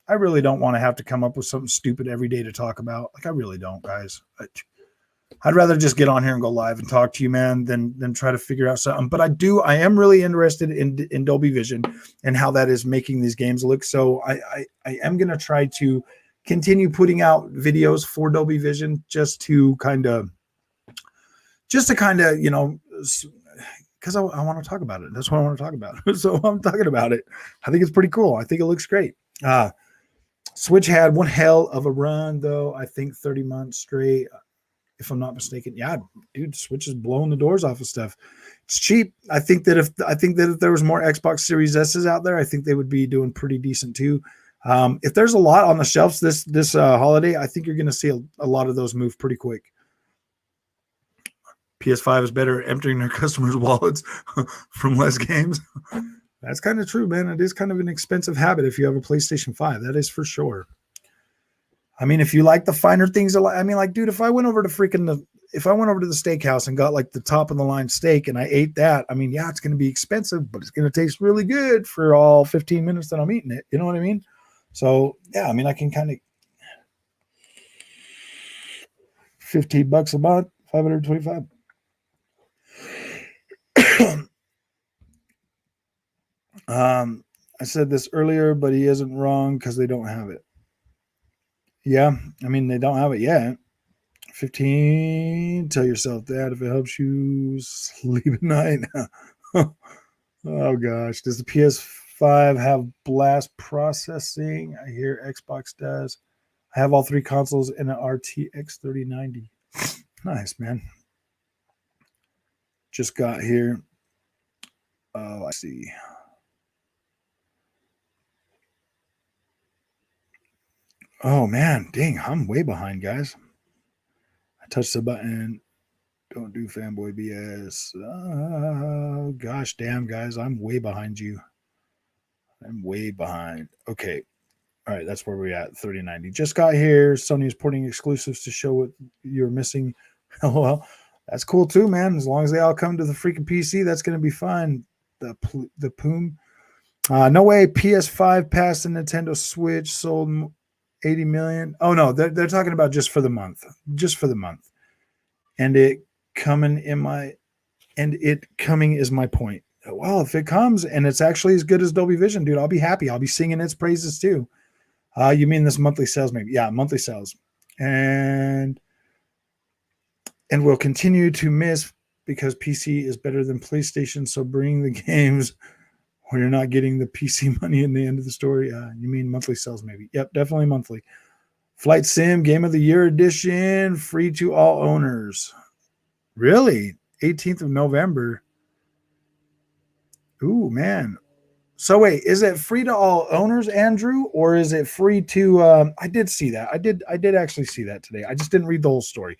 I really don't want to have to come up with something stupid every day to talk about. Like, I really don't, guys. I'd rather just get on here and go live and talk to you, man, than try to figure out something. But I am really interested in Dolby Vision and how that is making these games look. So I am going to try to continue putting out videos for Dolby Vision just to kind of, you know, because I want to talk about it. That's what I want to talk about. So I'm talking about it. I think it's pretty cool. I think it looks great. Switch had one hell of a run, though. I think 30 months straight, if I'm not mistaken. Yeah, dude, Switch is blowing the doors off of stuff. It's cheap. I think that if there was more Xbox Series S's out there, I think they would be doing pretty decent too. If there's a lot on the shelves this holiday, I think you're going to see a lot of those move pretty quick. PS5 is better at emptying their customers' wallets from less games. That's kind of true, man. It is kind of an expensive habit if you have a PlayStation 5. That is for sure. I mean, if you like the finer things, I mean, like, dude, if I went over to the steakhouse and got like the top of the line steak and I ate that, I mean, yeah, it's going to be expensive, but it's going to taste really good for all 15 minutes that I'm eating it. You know what I mean? So yeah, I mean, I can kind of $15 a month, 525. I said this earlier, but he isn't wrong because they don't have it. Yeah, I mean, they don't have it yet. 15. Tell yourself that if it helps you sleep at night. Oh gosh, does the PS5 have blast processing? I hear Xbox does. I have all three consoles in an RTX 3090. Nice, man. Just got here. Oh, I see. Oh man, dang, I'm way behind, guys. I touched the button. Don't do fanboy BS. Oh, gosh damn, guys, I'm way behind you. I'm way behind. Okay. All right, that's where we're at. 3090. Just got here. Sony is porting exclusives to show what you're missing. Well, that's cool too, man. As long as they all come to the freaking PC, that's going to be fine. The Poom. No way PS5 passed the Nintendo Switch, sold 80 million. Oh, no, they're talking about just for the month. Just for the month. And it coming is my point. Well, if it comes and it's actually as good as Dolby Vision, dude, I'll be happy. I'll be singing its praises too. You mean this monthly sales, maybe? Yeah, monthly sales. And we'll continue to miss because PC is better than PlayStation. So bring the games where you're not getting the PC money in the end of the story. You mean monthly sales, maybe? Yep, definitely monthly. Flight Sim Game of the Year edition, free to all owners. Really? 18th of November. Ooh, man. So wait, is it free to all owners, Andrew, or is it free to? I did see that. I did actually see that today. I just didn't read the whole story.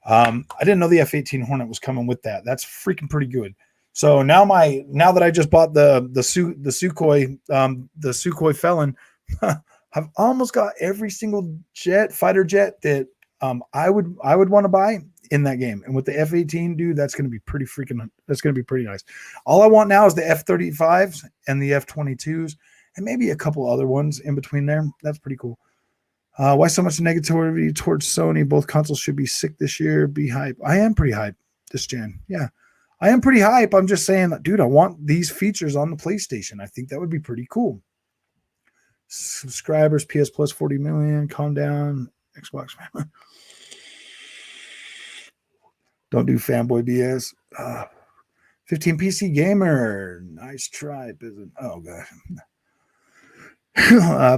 I didn't know the F-18 Hornet was coming with that. That's freaking pretty good. So now that I just bought the Sukhoi Felon, I've almost got every single fighter jet that I would want to buy in that game. And with the F-18, dude, that's going to be pretty nice. All I want now is the F-35s and the F-22s and maybe a couple other ones in between there. That's pretty cool. Why so much negativity towards Sony? Both consoles should be sick this year. Be hype. I am pretty hype this gen. Yeah, I am pretty hype. I'm just saying, dude, I want these features on the PlayStation. I think that would be pretty cool. Subscribers, PS Plus 40 million. Calm down. Xbox. Don't do fanboy BS. 15 PC gamer. Nice try. Oh, gosh.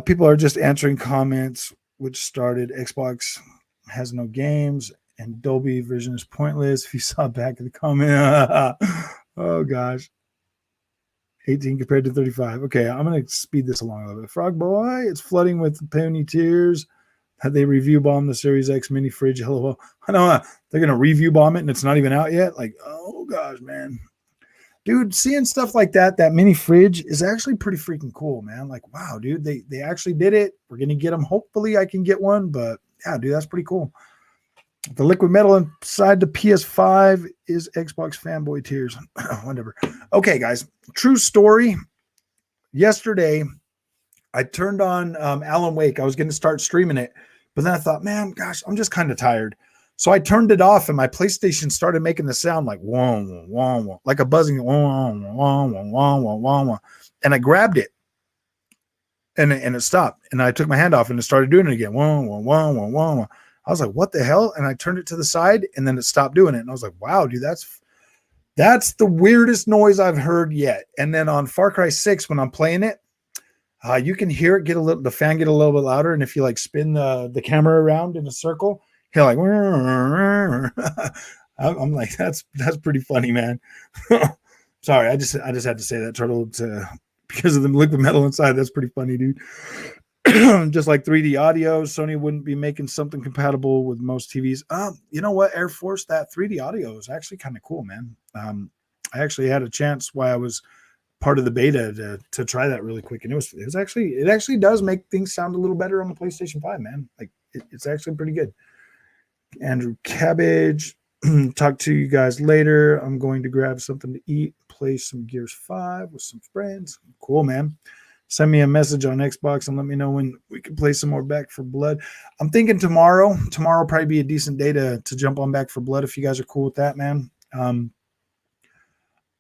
People are just answering comments, which started Xbox has no games and Dolby Vision is pointless. If you saw back in the comment. Oh, gosh. 18 compared to 35. Okay, I'm going to speed this along a little bit. Frog Boy, it's flooding with penny tears. Had they review bomb the Series X mini fridge? LOL. I know they're going to review bomb it and it's not even out yet. Like, oh gosh, man. Dude, seeing stuff like that mini fridge is actually pretty freaking cool, man. Like, wow, dude, they actually did it. We're going to get them. Hopefully I can get one, but yeah, dude, that's pretty cool. The liquid metal inside the PS5 is Xbox fanboy tears. Whatever. Okay, guys, true story. Yesterday, I turned on Alan Wake. I was going to start streaming it, but then I thought, man, gosh, I'm just kind of tired. So I turned it off, and my PlayStation started making the sound like wah, wah, wah, wah, like a buzzing wah, wah, wah, wah, wah, wah, wah, wah. And I grabbed it, and it stopped. And I took my hand off, and it started doing it again. Wah, wah, wah, wah, wah, wah. I was like, what the hell? And I turned it to the side, and then it stopped doing it. And I was like, wow, dude, that's the weirdest noise I've heard yet. And then on Far Cry 6, when I'm playing it, you can hear it the fan get a little bit louder. And if you like spin the camera around in a circle, you're like, I'm like, that's pretty funny, man. Sorry. I just had to say that, Turtle, because of the liquid metal inside. That's pretty funny, dude. Just like 3D audio, Sony wouldn't be making something compatible with most TVs. You know what, Air Force, that 3D audio is actually kind of cool, man. I actually had a chance while I was part of the beta to try that really quick, and it actually does make things sound a little better on the PlayStation 5, man. Like it's actually pretty good. Andrew Cabbage, talk to you guys later. I'm going to grab something to eat, play some Gears 5 with some friends. Cool, man. Send me a message on Xbox and let me know when we can play some more Back for Blood. I'm thinking tomorrow. Tomorrow will probably be a decent day to jump on Back for Blood if you guys are cool with that, man. And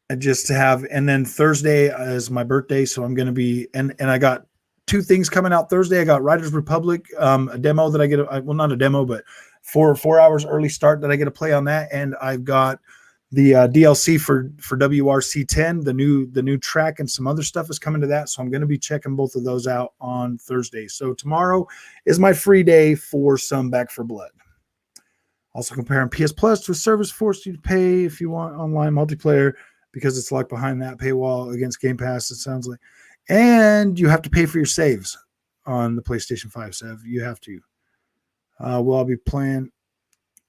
then Thursday is my birthday, so I'm going to be, and I got two things coming out Thursday. I got Riders Republic, a demo that I get, well, not a demo, but 4 hours early start that I get to play on that. And I've got the DLC for WRC10, the new track, and some other stuff is coming to that. So I'm going to be checking both of those out on Thursday. So tomorrow is my free day for some Back for Blood. Also comparing PS Plus to a service forced you to pay if you want online multiplayer because it's locked behind that paywall against Game Pass, it sounds like. And you have to pay for your saves on the PlayStation 5, Sev. You have to. We'll all be playing.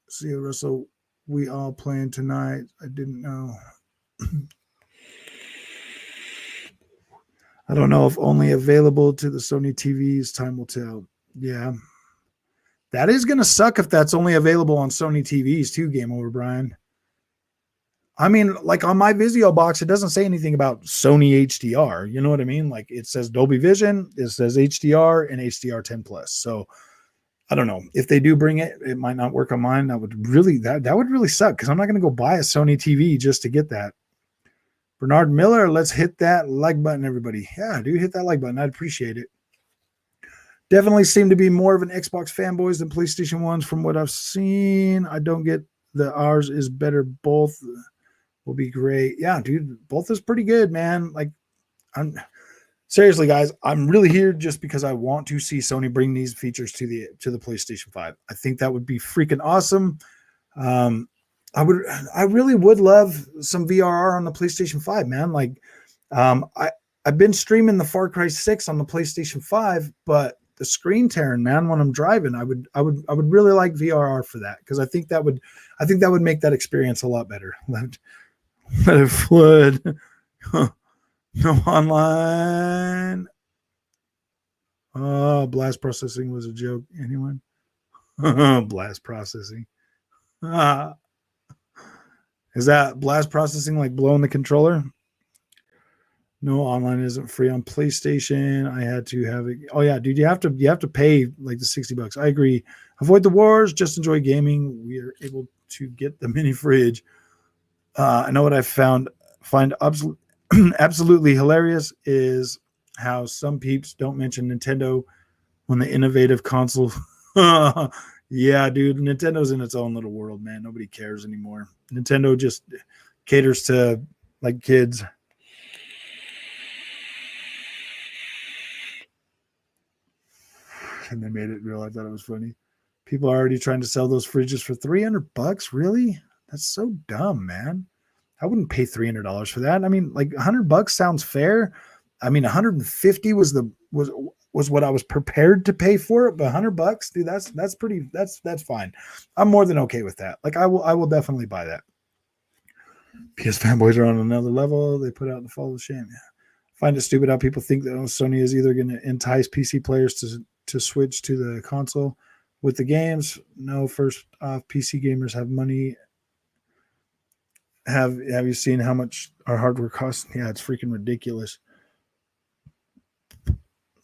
See you, Russell. We all playing tonight. I didn't know. I don't know if only available to the Sony TVs. Time will tell. Yeah. That is going to suck if that's only available on Sony TVs too, Game Over, Brian. I mean, like on my Vizio box, it doesn't say anything about Sony HDR. You know what I mean? Like it says Dolby Vision, it says HDR and HDR 10 plus. So I don't know if they do bring it, it might not work on mine. That would really suck because I'm not going to go buy a Sony TV just to get that. Bernard Miller, let's hit that like button, everybody. Yeah, dude, hit that like button. I'd appreciate it. Definitely seem to be more of an Xbox fanboys than PlayStation ones from what I've seen. I don't get the ours is better. Both will be great. Yeah, dude, both is pretty good, man. Like I'm seriously, guys, I'm really here just because I want to see Sony bring these features to the PlayStation 5. I think that would be freaking awesome. I really would love some VRR on the PlayStation 5, man. Like, I've been streaming the Far Cry 6 on the PlayStation 5, but the screen tearing, man, when I'm driving, I would really like VRR for that because I think that would make that experience a lot better. Let it flood. No online. Oh, blast processing was a joke. Anyone? Blast processing. Is that blast processing like blowing the controller? No, online isn't free on PlayStation. I had to have it. Oh yeah, dude, you have to pay like the $60. I agree. Avoid the wars. Just enjoy gaming. We are able to get the mini fridge. I know what I find absolutely hilarious is how some peeps don't mention Nintendo when the innovative console. Yeah, dude, Nintendo's in its own little world, man. Nobody cares anymore. Nintendo just caters to like kids. And they made it real. I thought it was funny. People are already trying to sell those fridges for $300. Really? That's so dumb, man. I wouldn't pay $300 for that. I mean, like $100 sounds fair. I mean, 150 was what I was prepared to pay for it, but $100, dude, that's fine. I'm more than okay with that. Like I will definitely buy that. PS fanboys are on another level. They put out the fall of shame. Yeah. Find it stupid how people think that Sony is either going to entice PC players to switch to the console with the games. No, first off, PC gamers have money. Have you seen how much our hardware costs? Yeah, it's freaking ridiculous.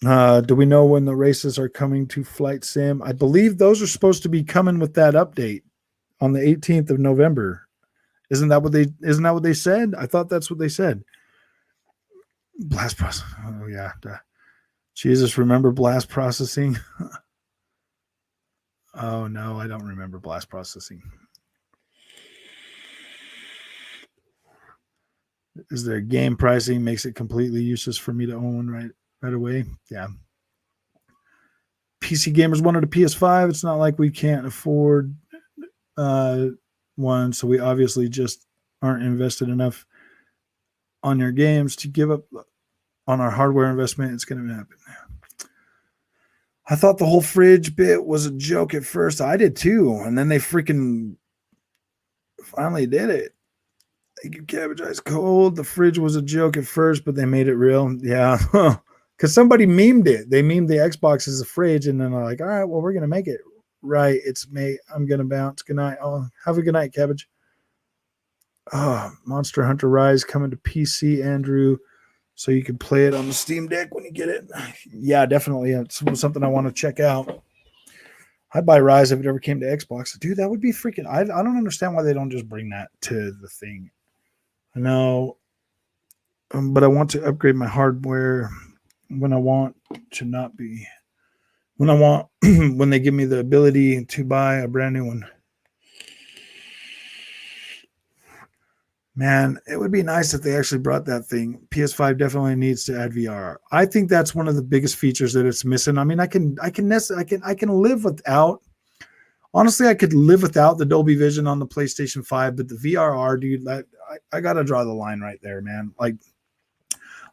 Do we know when the races are coming to Flight Sim? I believe those are supposed to be coming with that update on the 18th of November. Isn't that what they said? I thought that's what they said. Blast processing. Oh yeah. Jesus, remember blast processing? Oh no, I don't remember blast processing. Is there game pricing makes it completely useless for me to own right away? Yeah. PC gamers wanted a PS5. It's not like we can't afford one, so we obviously just aren't invested enough on your games to give up on our hardware investment. It's going to happen. I thought the whole fridge bit was a joke at first. I did too. And then they freaking finally did it. Thank you, Cabbage Ice Cold. The fridge was a joke at first, but they made it real. Yeah. Because somebody memed it. They memed the Xbox as a fridge, and then they're like, all right, well, we're going to make it right. It's me. I'm going to bounce. Good night. Oh, have a good night, Cabbage. Oh, Monster Hunter Rise coming to PC, Andrew, so you can play it on the Steam Deck when you get it. Yeah, definitely. It's something I want to check out. I'd buy Rise if it ever came to Xbox. Dude, that would be freaking... I don't understand why they don't just bring that to the thing. I know, but I want to upgrade my hardware when I want to not be... When I want... when they give me the ability to buy a brand new one. Man, it would be nice if they actually brought that thing. PS5 definitely needs to add VR. I think that's one of the biggest features that it's missing. I mean, I can live without. Honestly, I could live without the Dolby Vision on the PlayStation 5, but the VRR, dude, I gotta draw the line right there, man. Like,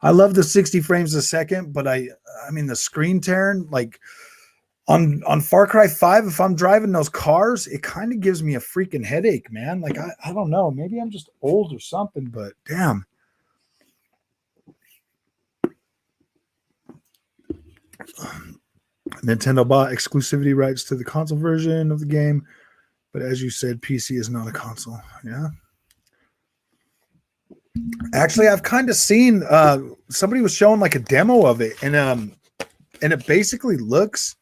I love the 60 frames a second, but I mean the screen tearing, like. On Far Cry 5, if I'm driving those cars, it kind of gives me a freaking headache, man. Like, I don't know. Maybe I'm just old or something, but damn. Nintendo bought exclusivity rights to the console version of the game, but as you said, PC is not a console. Yeah. Actually, I've kind of seen somebody was showing like a demo of it, and it basically looks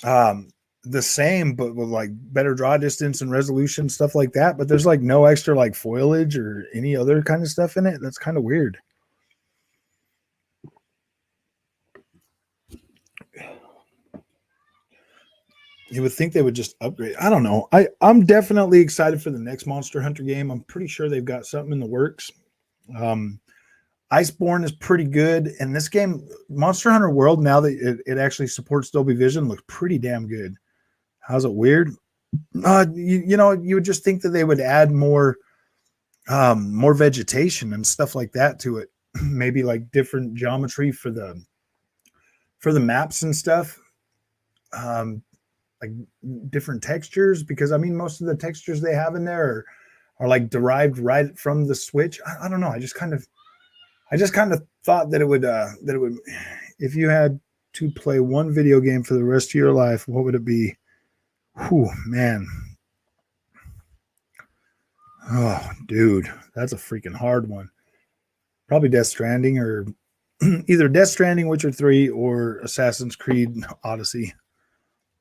the same, but with like better draw distance and resolution, stuff like that. But there's like no extra like foliage or any other kind of stuff in it. That's kind of weird. You would think they would just upgrade. I don't know. I'm definitely excited for the next Monster Hunter game. I'm pretty sure they've got something in the works. Iceborne is pretty good, and this game, Monster Hunter World, now that it actually supports Dolby Vision, looks pretty damn good. How's it weird? You know, you would just think that they would add more vegetation and stuff like that to it. Maybe like different geometry for the maps and stuff. Like different textures, because I mean, most of the textures they have in there are like derived right from the Switch. I don't know. I just kind of thought that it would if you had to play one video game for the rest of your life, what would it be? Whew, man. Oh, dude, that's a freaking hard one. Probably Death Stranding, or either Death Stranding, Witcher 3, or Assassin's Creed Odyssey.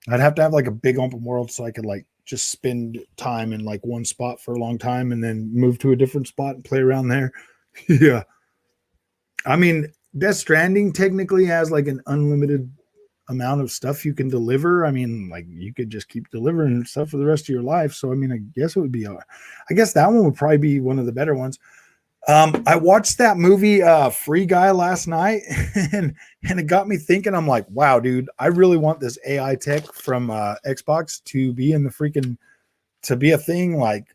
I'd have to have like a big open world so I could like just spend time in like one spot for a long time and then move to a different spot and play around there. Yeah. I mean, Death Stranding technically has like an unlimited amount of stuff you can deliver. I mean, like you could just keep delivering stuff for the rest of your life. So, I mean, I guess it would be, I guess that one would probably be one of the better ones. I watched that movie, Free Guy, last night, and it got me thinking. I'm like, wow, dude, I really want this AI tech from Xbox to be in the freaking, to be a thing like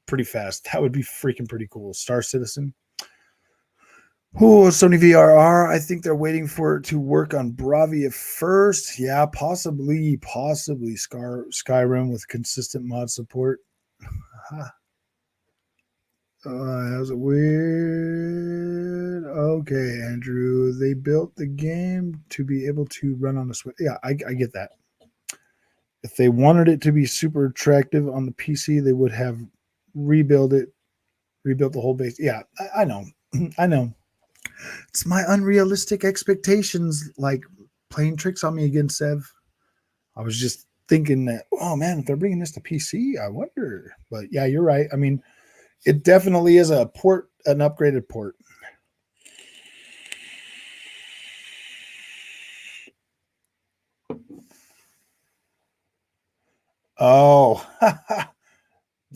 pretty fast. That would be freaking pretty cool. Star Citizen. Oh, Sony VRR. I think they're waiting for it to work on Bravia first. Yeah, possibly Skyrim with consistent mod support. How's it weird? Okay, Andrew. They built the game to be able to run on the Switch. Yeah, I get that. If they wanted it to be super attractive on the PC, they would have rebuilt the whole base. Yeah, I know. I know. It's my unrealistic expectations, like playing tricks on me again, Sev. I was just thinking that, oh man, if they're bringing this to PC, I wonder. But yeah, you're right. I mean, it definitely is a port, an upgraded port. Oh,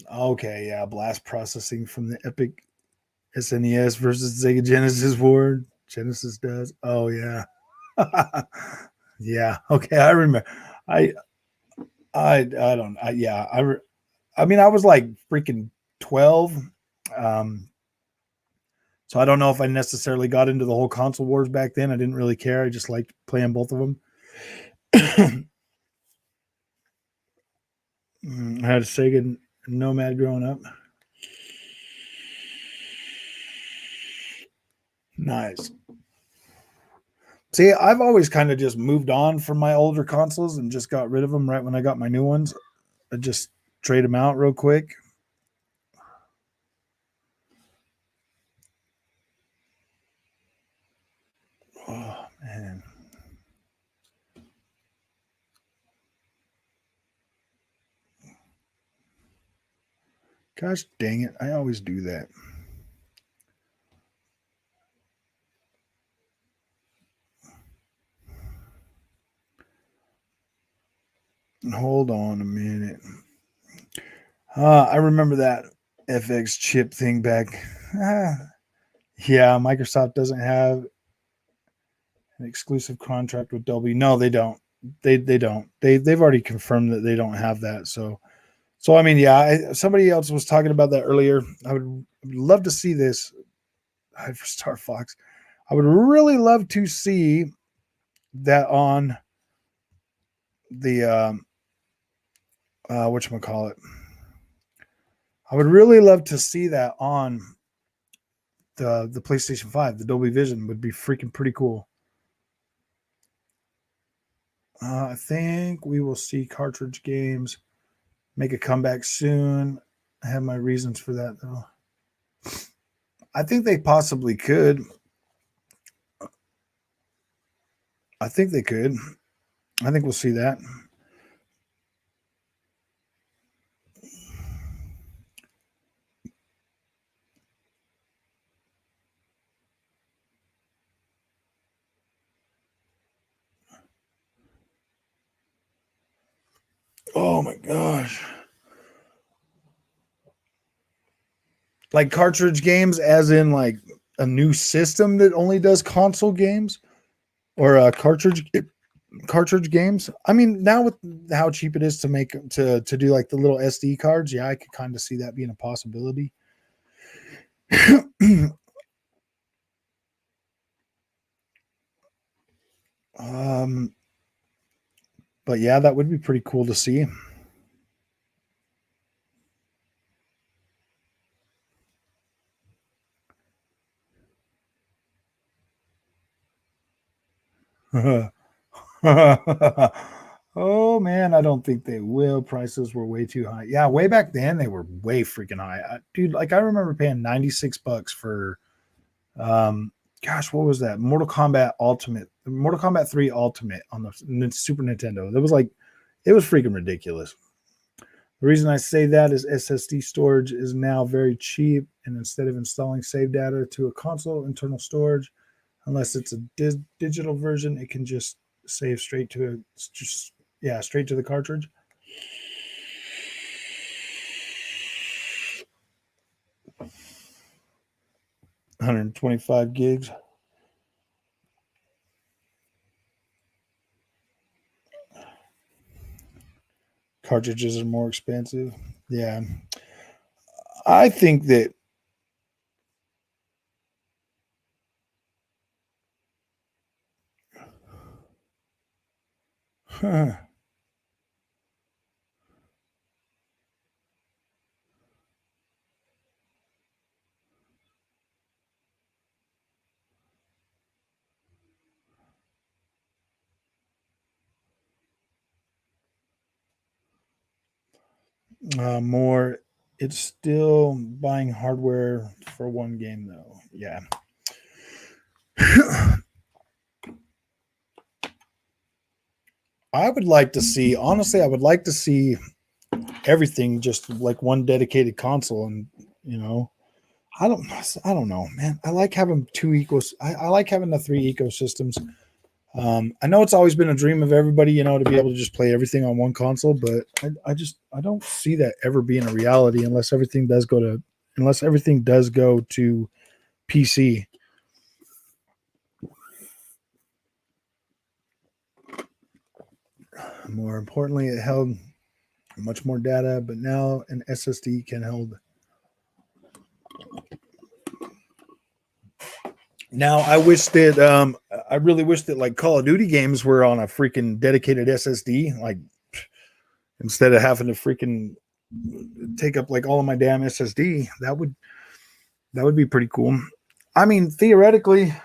okay. Yeah. Blast processing from the Epic SNES versus Sega Genesis war. Genesis does. Oh, yeah. Yeah. Okay. I remember. I don't, yeah. I mean, I was like freaking 12. So I don't know if I necessarily got into the whole console wars back then. I didn't really care. I just liked playing both of them. I had a Sega Nomad growing up. Nice. See, I've always kind of just moved on from my older consoles and just got rid of them right when I got my new ones. I just trade them out real quick. Oh, man. Gosh dang it. I always do that. Hold on a minute. I remember that FX chip thing back. Yeah, Microsoft doesn't have an exclusive contract with Dolby. No, they don't. They don't. They've already confirmed that they don't have that. So I mean, yeah. Somebody else was talking about that earlier. I would love to see this. For Star Fox, I would really love to see that on the whatchamacallit. I would really love to see that on the PlayStation 5. The Dolby Vision would be freaking pretty cool. I think we will see cartridge games make a comeback soon. I have my reasons for that, though. I think they possibly could. I think they could. I think we'll see that. Oh my gosh. Like cartridge games, as in like a new system that only does console games, or cartridge games. I mean, now with how cheap it is to make to do like the little SD cards, yeah, I could kind of see that being a possibility. But yeah, that would be pretty cool to see. Oh man, I don't think they will. Prices were way too high. Yeah, way back then they were way freaking high. Dude, like I remember paying $96 for gosh, what was that? Mortal Kombat 3 Ultimate on the Super Nintendo. That was like it was freaking ridiculous. The reason I say that is SSD storage is now very cheap, and instead of installing save data to a console internal storage, unless it's a digital version, it can just save straight to straight to the cartridge. $125 gigs. Cartridges are more expensive. Yeah. I think that more. It's still buying hardware for one game, though. Yeah. I would like to see, honestly, I would like to see everything just like one dedicated console. And, I don't know, man. I like having I like having the three ecosystems. I know it's always been a dream of everybody, to be able to just play everything on one console, but I don't see that ever being a reality unless everything does go to PC. More importantly, it held much more data, but now an SSD can hold. Now, I wish that I really wish that like Call of Duty games were on a freaking dedicated SSD, like instead of having to freaking take up like all of my damn SSD. That would be pretty cool. I mean, theoretically,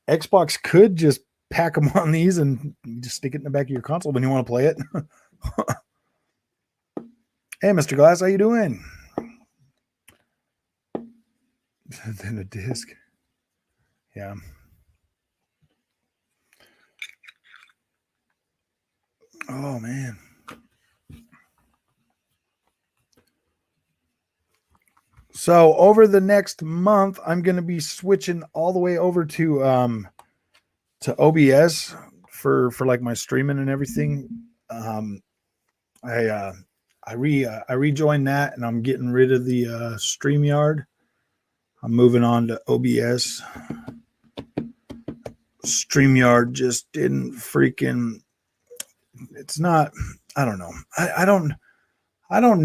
Xbox could just pack them on these and just stick it in the back of your console when you want to play it. Hey, Mr. Glass, how you doing? Then a disc. Yeah. Oh, man. So over the next month, I'm going to be switching all the way over to OBS for like my streaming and everything. I rejoined that, and I'm getting rid of the StreamYard. I'm moving on to OBS. StreamYard just didn't freaking. It's not. I don't know. I don't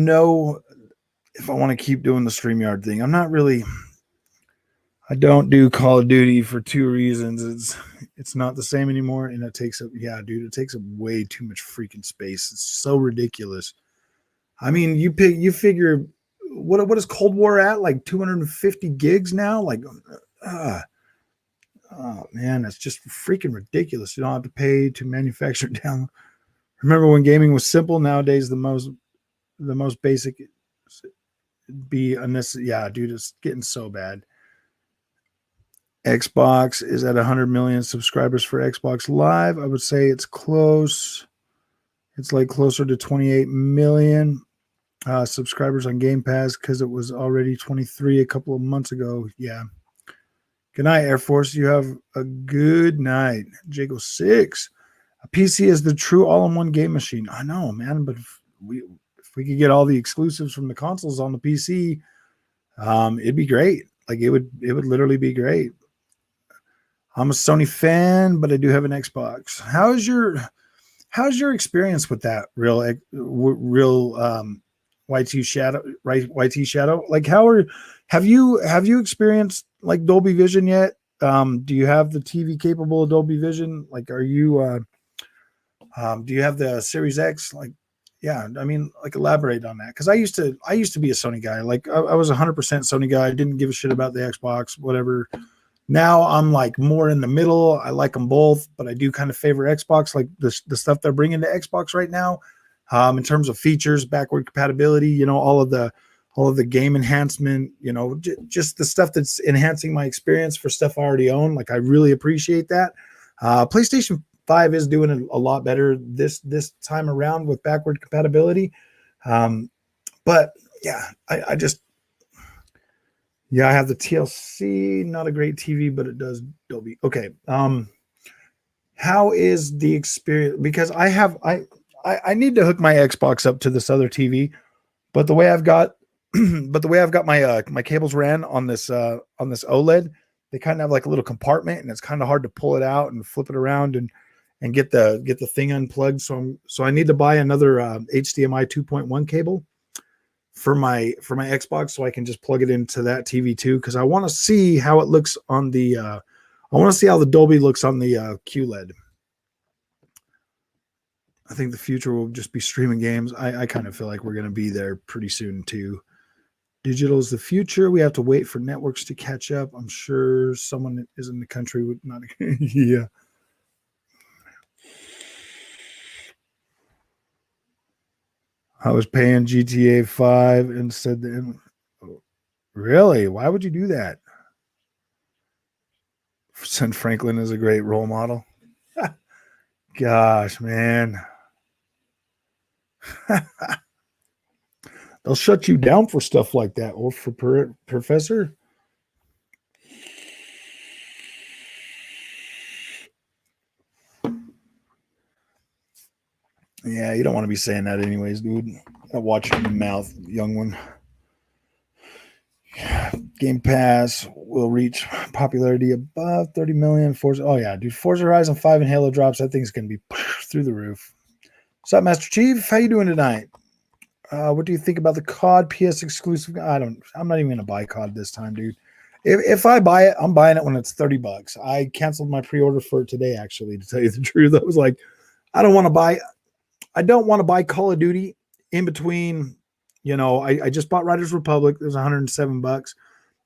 know if I want to keep doing the StreamYard thing. I'm not really. I don't do Call of Duty for two reasons. It's not the same anymore, and it takes up. Yeah, dude, it takes up way too much freaking space. It's so ridiculous. I mean, you figure what is Cold War at? Like 250 gigs now? Like, oh man, it's just freaking ridiculous. You don't have to pay to manufacture down. Remember when gaming was simple? Nowadays, the most basic be unnecessary. Yeah, dude, it's getting so bad. Xbox is at 100 million subscribers for Xbox Live. I would say it's close. It's like closer to 28 million subscribers on Game Pass because it was already 23 a couple of months ago. Yeah. Good night, Air Force. You have a good night. Jago 6. A PC is the true all-in-one game machine. I know, man, but if we could get all the exclusives from the consoles on the PC, it'd be great. Like it would literally be great. I'm a Sony fan, but I do have an Xbox. How's your experience with that? Real YT Shadow, right? YT Shadow. Like, have you experienced like Dolby Vision yet? Do you have the TV capable of Dolby Vision? Like, are you? Do you have the Series X? Like, yeah. I mean, like, elaborate on that because I used to be a Sony guy. Like, I was 100% Sony guy. I didn't give a shit about the Xbox, whatever. Now I'm like more in the middle. I like them both, but I do kind of favor Xbox, like the stuff they're bringing to Xbox right now, in terms of features, backward compatibility, all of the game enhancement, just the stuff that's enhancing my experience for stuff I already own. Like I really appreciate that. PlayStation 5 is doing a lot better this time around with backward compatibility. But yeah, I have the TLC, not a great TV, but it does Dolby. Okay. How is the experience? Because I need to hook my Xbox up to this other TV, but the way I've got my cables ran on this OLED, they kind of have like a little compartment, and it's kind of hard to pull it out and flip it around and get the thing unplugged. So I need to buy another HDMI 2.1 cable for my Xbox so I can just plug it into that TV too, because I want to see how it looks on the I want to see how the Dolby looks on the QLED. I think the future will just be streaming games. I kind of feel like we're going to be there pretty soon too. Digital is the future. We have to wait for networks to catch up. I'm sure someone that is in the country would not. Yeah. I was paying GTA 5 and said, really? Why would you do that? Son Franklin is a great role model. Gosh, man. They'll shut you down for stuff like that. Or for Professor. Yeah, you don't want to be saying that anyways, dude. I watch your mouth, young one. Game Pass will reach popularity above 30 million. Forza, oh yeah, dude. Forza Horizon 5 and Halo drops. That thing's gonna be through the roof. What's up, Master Chief? How you doing tonight? What do you think about the COD PS exclusive? I'm not even gonna buy COD this time, dude. If I buy it, I'm buying it when it's $30. I canceled my pre-order for it today, actually, to tell you the truth. I was like, I don't want to buy Call of Duty in between. I just bought Riders Republic. There's $107.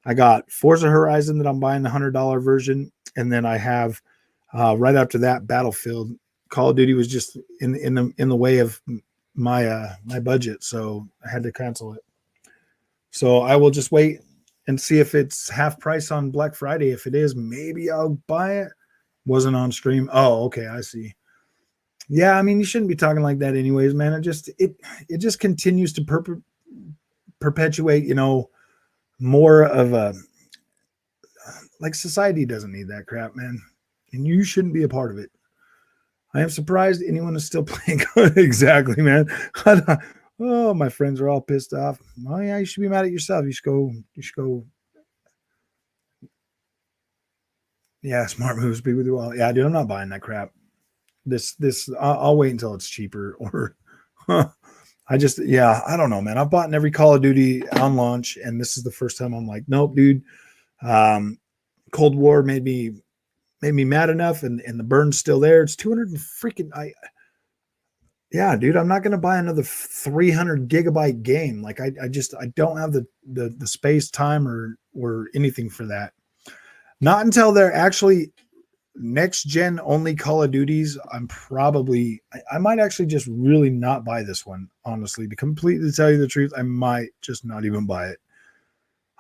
I got Forza Horizon that I'm buying the $100 version. And then I have right after that Battlefield. Call of Duty was just in the way of my budget, so I had to cancel it. So I will just wait and see if it's half price on Black Friday. If it is, maybe I'll buy it. Wasn't on stream. Oh, okay, I see. Yeah, I mean, you shouldn't be talking like that anyways, man. It just continues to perpetuate, more of a, like, society doesn't need that crap, man. And you shouldn't be a part of it. I am surprised anyone is still playing. Exactly, man. Oh, my friends are all pissed off. Oh yeah, you should be mad at yourself. You should go. Yeah, smart moves. Be with you all. Yeah, dude, I'm not buying that crap. I'll wait until it's cheaper. Or I don't know, man. I've bought in every Call of Duty on launch, and this is the first time I'm like, nope, dude. Cold War made me mad enough, and the burn's still there. It's 200 and freaking yeah, dude, I'm not going to buy another 300 gigabyte game. Like I don't have the space, time, or anything for that. Not until they're actually next gen only Call of Duties. I might actually just really not buy this one, honestly. To completely tell you the truth, I might just not even buy it.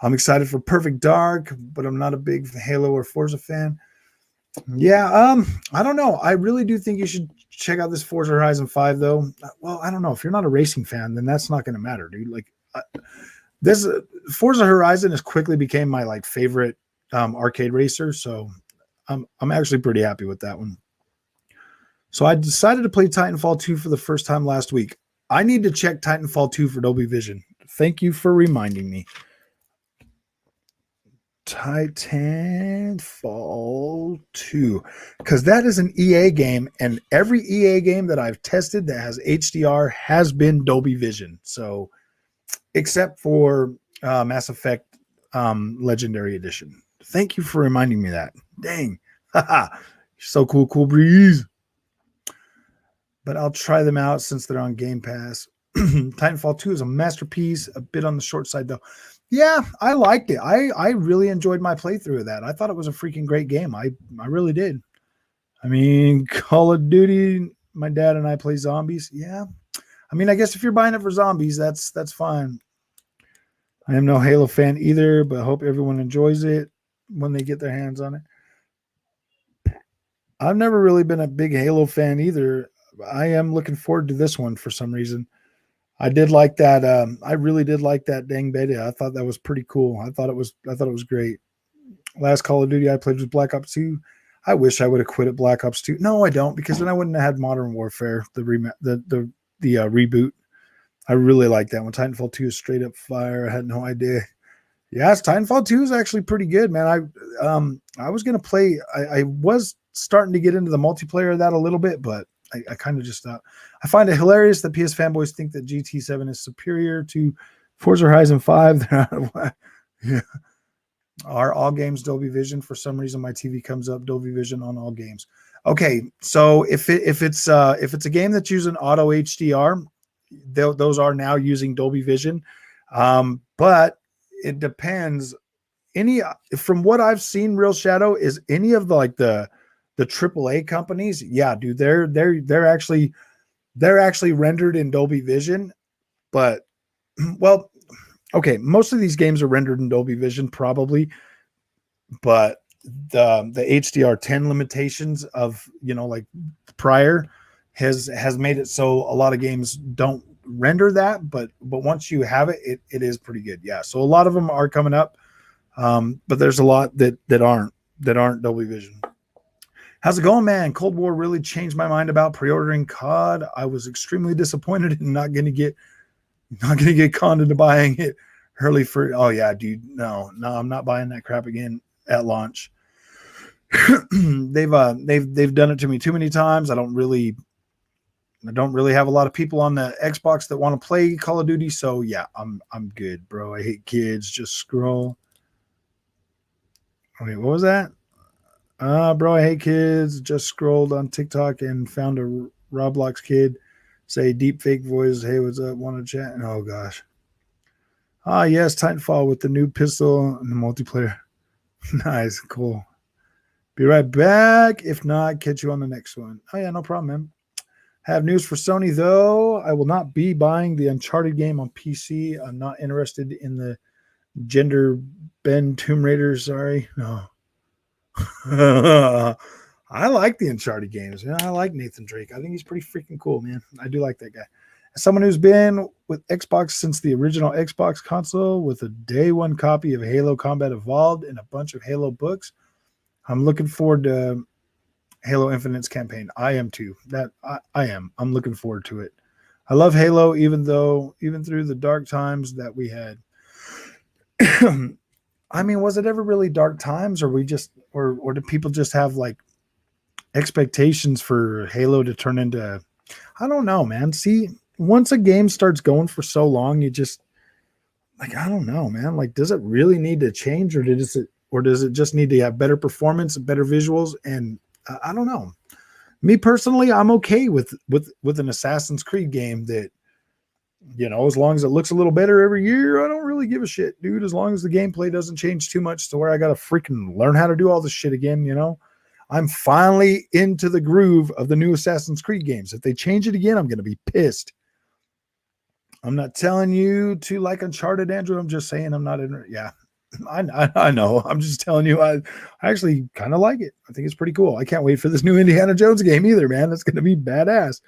I'm excited for Perfect Dark, but I'm not a big Halo or Forza fan. Yeah, I don't know. I really do think you should check out this Forza Horizon 5, though. Well, I don't know. If you're not a racing fan, then that's not going to matter, dude. Like, this Forza Horizon has quickly became my like favorite arcade racer, so I'm actually pretty happy with that one. So I decided to play Titanfall 2 for the first time last week. I need to check Titanfall 2 for Dolby Vision. Thank you for reminding me. Titanfall 2, because that is an EA game, and every EA game that I've tested that has HDR has been Dolby Vision. So, except for Mass Effect Legendary Edition. Thank you for reminding me that. Dang, so cool breeze. But I'll try them out since they're on Game Pass. Titanfall 2 is a masterpiece, a bit on the short side though. Yeah, I liked it. I really enjoyed my playthrough of that. I thought it was a freaking great game. I really did. I mean, Call of Duty, my dad and I play zombies. Yeah. I mean, I guess if you're buying it for zombies, that's fine. I am no Halo fan either, but I hope everyone enjoys it when they get their hands on it. I've never really been a big Halo fan either. I am looking forward to this one for some reason. I did like that. I really did like that dang beta. I thought that was pretty cool. I thought it was great. Last Call of Duty I played was Black Ops 2. I wish I would have quit at Black Ops 2. No, I don't, because then I wouldn't have had Modern Warfare, the reboot. I really like that one. Titanfall 2 is straight up fire. I had no idea. Yes, Titanfall 2 is actually pretty good, man. I was gonna play. I was starting to get into the multiplayer of that a little bit, but I kind of just stopped. I find it hilarious that PS fanboys think that GT7 is superior to Forza Horizon 5. They're out of whack. Yeah. Are all games Dolby Vision? For some reason, my TV comes up Dolby Vision on all games. Okay, so if it's a game that's using auto HDR, those are now using Dolby Vision, but it depends. From what I've seen, Real Shadow is any of the AAA companies. Yeah, dude, they're actually rendered in Dolby Vision, but well, okay, most of these games are rendered in Dolby Vision probably, but the HDR10 limitations of like prior has made it so a lot of games don't render that, but once you have it is pretty good. Yeah, so a lot of them are coming up, but there's a lot that aren't Dolby Vision. How's it going, man? Cold War really changed my mind about pre-ordering COD. I was extremely disappointed in not going to get conned into buying it early for. Oh yeah, dude. No, I'm not buying that crap again at launch. They've done it to me too many times. I don't really have a lot of people on the Xbox that want to play Call of Duty. So yeah, I'm good, bro. I hate kids. Just scroll. Wait, what was that? Bro, I hate kids. Just scrolled on TikTok and found a Roblox kid say deep fake voice. Hey, what's up? Want to chat? And oh gosh. Ah, yes, Titanfall with the new pistol and the multiplayer. Nice, cool. Be right back. If not, catch you on the next one. Oh yeah, no problem, man. Have news for Sony though. I will not be buying the Uncharted game on PC. I'm not interested in the gender bend Tomb Raider. Sorry, no. I like the Uncharted games. Yeah, I like Nathan Drake. I think he's pretty freaking cool, man. I do like that guy. As someone who's been with Xbox since the original Xbox console with a day one copy of Halo Combat Evolved and a bunch of Halo books, I'm looking forward to Halo Infinite's campaign. I am too. I am. I'm looking forward to it. I love Halo, even through the dark times that we had. I mean, was it ever really dark times, or or did people just have like expectations for Halo to turn into? I don't know, man. See, once a game starts going for so long, you just like I don't know, man. Like, does it really need to change, or does it just need to have better performance and better visuals? And I don't know. Me personally, I'm okay with an Assassin's Creed game that, you know, as long as it looks a little better every year, I don't really give a shit, dude. As long as the gameplay doesn't change too much to where I got to freaking learn how to do all this shit again, you know, I'm finally into the groove of the new Assassin's Creed games. If they change it again, I'm going to be pissed. I'm not telling you to like Uncharted, Andrew. I'm just saying I'm not in. Yeah, I know. I'm just telling you. I actually kind of like it. I think it's pretty cool. I can't wait for this new Indiana Jones game either, man. That's going to be badass.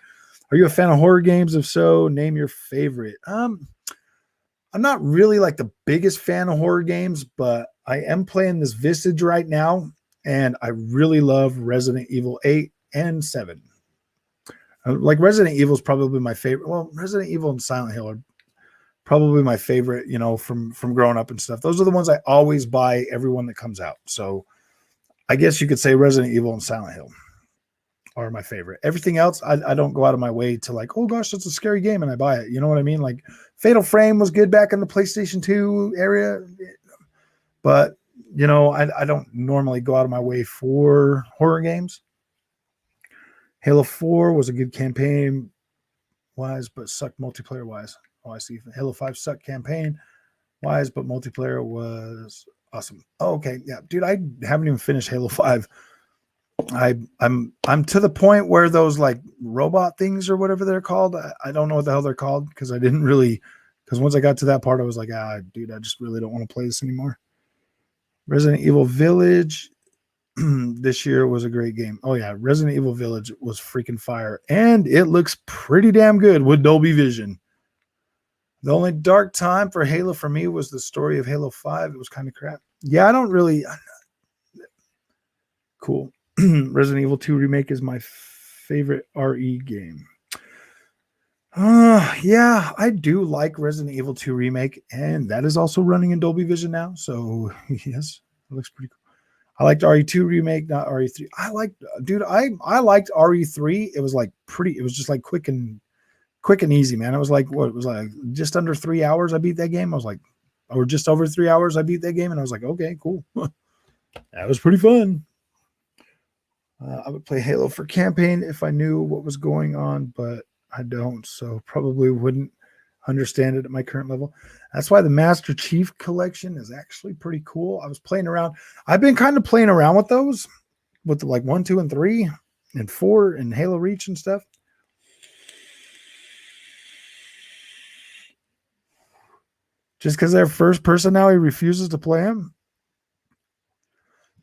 Are you a fan of horror games? If so, name your favorite. I'm not really like the biggest fan of horror games, but I am playing this Visage right now, and I really love Resident Evil 8 and 7. Like Resident Evil is probably my favorite. Well, Resident Evil and Silent Hill are probably my favorite, you know, from growing up and stuff. Those are the ones I always buy every one that comes out. So I guess you could say Resident Evil and Silent Hill are my favorite. Everything else, I don't go out of my way to like, oh gosh, that's a scary game, and I buy it. You know what I mean? Like Fatal Frame was good back in the PlayStation 2 area, but you know, I don't normally go out of my way for horror games. Halo 4 was a good campaign wise, but sucked multiplayer wise. Oh, I see. Halo 5 sucked campaign wise, but multiplayer was awesome. Oh, okay. Yeah, dude, I haven't even finished Halo 5. I'm to the point where those like robot things or whatever they're called. I don't know what the hell they're called because once I got to that part, I was like, dude, I just really don't want to play this anymore. Resident Evil Village this year was a great game. Oh yeah, Resident Evil Village was freaking fire, and it looks pretty damn good with Dolby Vision. The only dark time for Halo for me was the story of Halo 5. It was kind of crap. Yeah, I don't really. Cool. Resident Evil 2 Remake is my favorite RE game. Yeah, I do like Resident Evil 2 Remake, and that is also running in Dolby Vision now. So yes, it looks pretty cool. I liked RE2 Remake, not RE3. I liked RE3. It was like it was just like quick and easy, man. It was like what? It was like just under 3 hours I beat that game. I was like, or just over 3 hours I beat that game, and I was like, okay, cool. That was pretty fun. I would play Halo for campaign if I knew what was going on, but I don't, so probably wouldn't understand it at my current level. That's why the Master Chief collection is actually pretty cool. I was playing around. I've been kind of playing around with those, with like 1, 2, and 3, and 4, and Halo Reach and stuff. Just because they're first person now, he refuses to play them.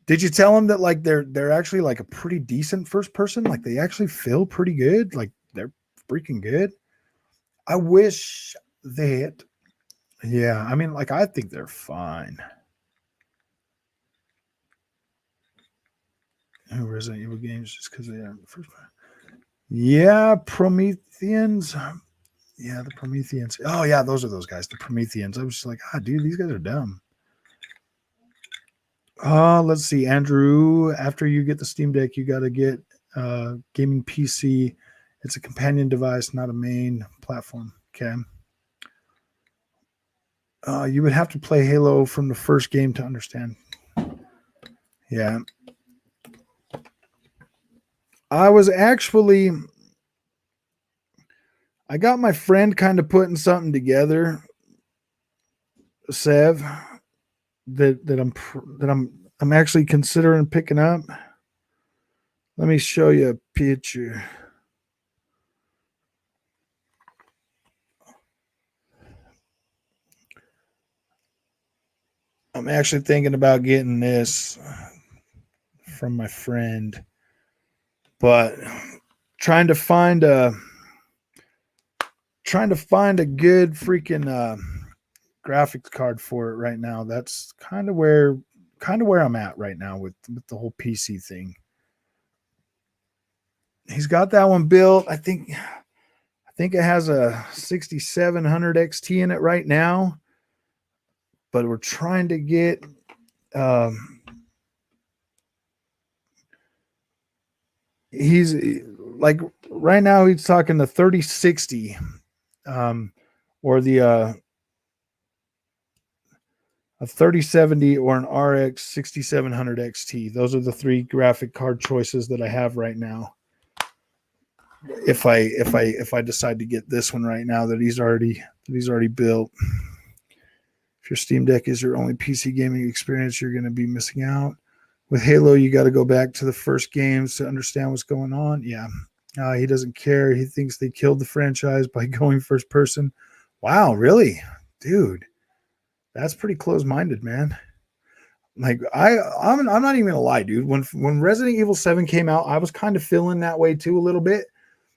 Did you tell him that like they're actually like a pretty decent first person? Like they actually feel pretty good. Like they're freaking good. I wish that. Yeah, I mean, like I think they're fine. Resident Evil games just because they are the first one. Yeah, Prometheans. Yeah, the Prometheans. Oh yeah, those are those guys. The Prometheans. I was just like, dude, these guys are dumb. Let's see, Andrew. After you get the Steam Deck, you got to get gaming PC. It's a companion device, not a main platform. Okay. You would have to play Halo from the first game to understand. Yeah. I was actually, I got my friend kind of putting something together, Sev, I'm actually considering picking up. Let me show you a picture. I'm actually thinking about getting this from my friend, but trying to find a good freaking graphics card for it right now. That's kind of where I'm at right now with the whole PC thing. He's got that one built. I think it has a 6700 XT in it right now, but we're trying to get he's like right now he's talking the 3060 or the a 3070 or an RX 6700 XT. Those are the three graphic card choices that I have right now. If I decide to get this one right now that he's already built. If your Steam Deck is your only PC gaming experience, you're going to be missing out. With Halo, you got to go back to the first games to understand what's going on. Yeah. He doesn't care. He thinks they killed the franchise by going first person. Wow, really? Dude, that's pretty close-minded, man. Like I'm not even gonna lie, dude. When Resident Evil 7 came out, I was kind of feeling that way too a little bit.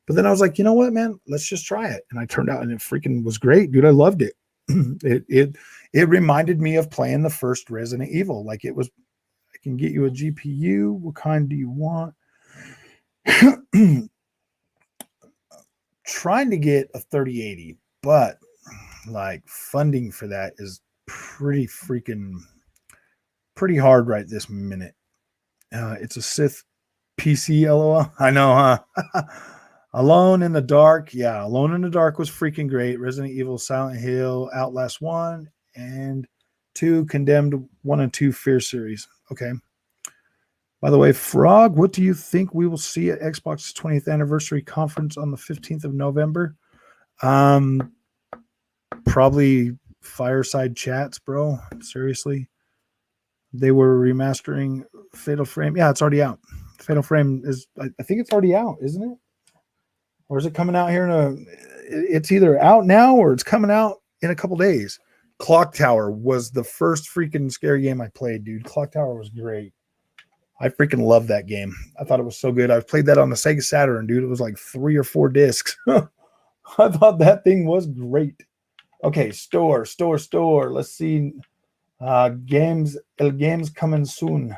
But then I was like, you know what, man? Let's just try it. And I turned out and it freaking was great, dude. I loved it. It reminded me of playing the first Resident Evil. Like it was, I can get you a GPU. What kind do you want? Trying to get a 3080, but like funding for that is pretty hard right this minute. It's a Sith PC, lol. I know, huh? Alone in the Dark. Yeah, Alone in the Dark was freaking great. Resident Evil, Silent Hill, Outlast 1 and 2, Condemned 1 and 2 Fear series. Okay. By the way, Frog, what do you think we will see at Xbox's 20th anniversary conference on the 15th of November? Probably fireside chats, bro. Seriously. They were remastering Fatal Frame. Yeah, it's already out. Fatal Frame is, I think it's already out, isn't it? Or is it coming out here it's either out now or it's coming out in a couple days. Clock Tower was the first freaking scary game I played, dude. Clock Tower was great. I freaking love that game. I thought it was so good. I played that on the Sega Saturn, dude. It was like 3 or 4 discs. I thought that thing was great. Okay, store. Let's see. Games coming soon.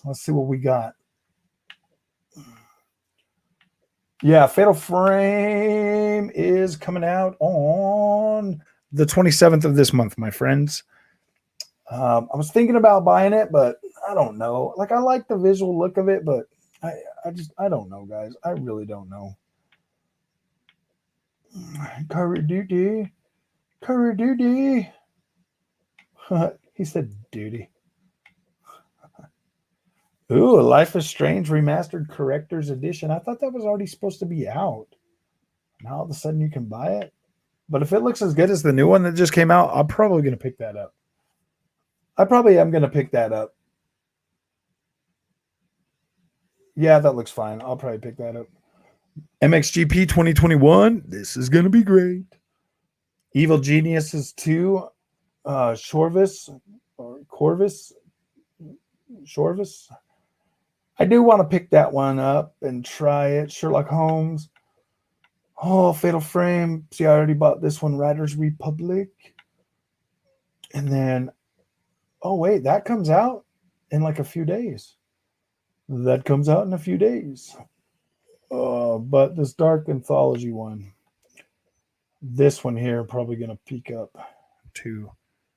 Let's see what we got. Yeah, Fatal Frame is coming out on the 27th of this month, my friends. I was thinking about buying it, but I don't know. Like, I like the visual look of it, but I don't know, guys. I really don't know. Curry duty. He said duty. Ooh, a Life is Strange Remastered Corrector's Edition. I thought that was already supposed to be out. Now all of a sudden you can buy it. But if it looks as good as the new one that just came out, I'm probably going to pick that up. I probably am going to pick that up. Yeah, that looks fine. I'll probably pick that up. MXGP 2021. This is going to be great. Evil Geniuses 2. Shorvis. I do want to pick that one up and try it. Sherlock Holmes. Oh, Fatal Frame. See, I already bought this one. Riders Republic. And then, oh, wait, that comes out in like a few days. But this Dark Anthology one, this one here, probably going to peak up too.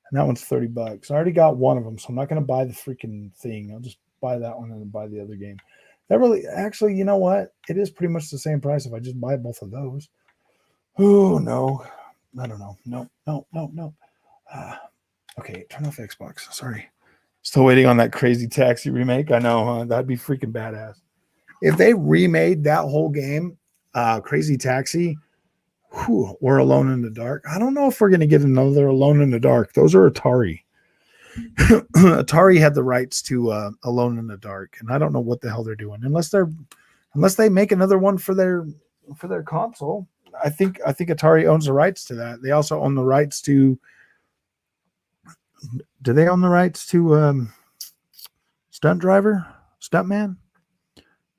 And that one's $30. I already got one of them, so I'm not going to buy the freaking thing. I'll just buy that one and then buy the other game. That really, actually, you know what? It is pretty much the same price if I just buy both of those. Oh, no. I don't know. No. Okay, turn off Xbox. Sorry. Still waiting on that Crazy Taxi remake. I know, huh? That'd be freaking badass. If they remade that whole game, Crazy Taxi, or Alone in the Dark. I don't know if we're going to get another Alone in the Dark. Those are Atari. Atari had the rights to Alone in the Dark, and I don't know what the hell they're doing unless they make another one for their console. I think Atari owns the rights to that. They also own the rights to. Do they own the rights to Stuntman?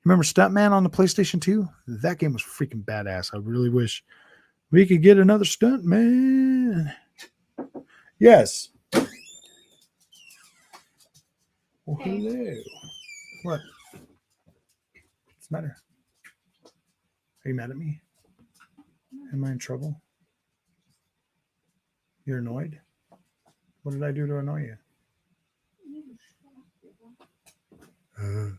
Remember Stuntman on the PlayStation 2? That game was freaking badass. I really wish we could get another Stuntman. Yes. Well, hello. What? What's the matter? Are you mad at me? Am I in trouble? You're annoyed? What did I do to annoy you?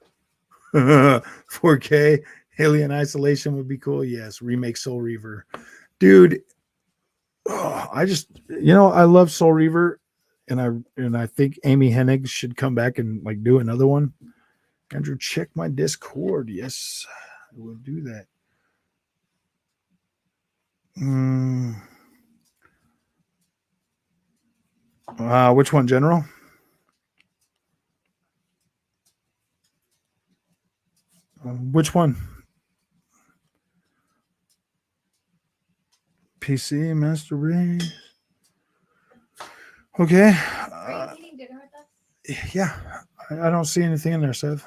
4K Alien Isolation would be cool. Yes, remake Soul Reaver. Dude, I love Soul Reaver, and I think Amy Hennig should come back and like do another one. Andrew, check my Discord. Yes, I will do that. Which one, General? Which one? PC Master Race. Okay. Are you eating dinner with us? Yeah, I don't see anything in there, Sev.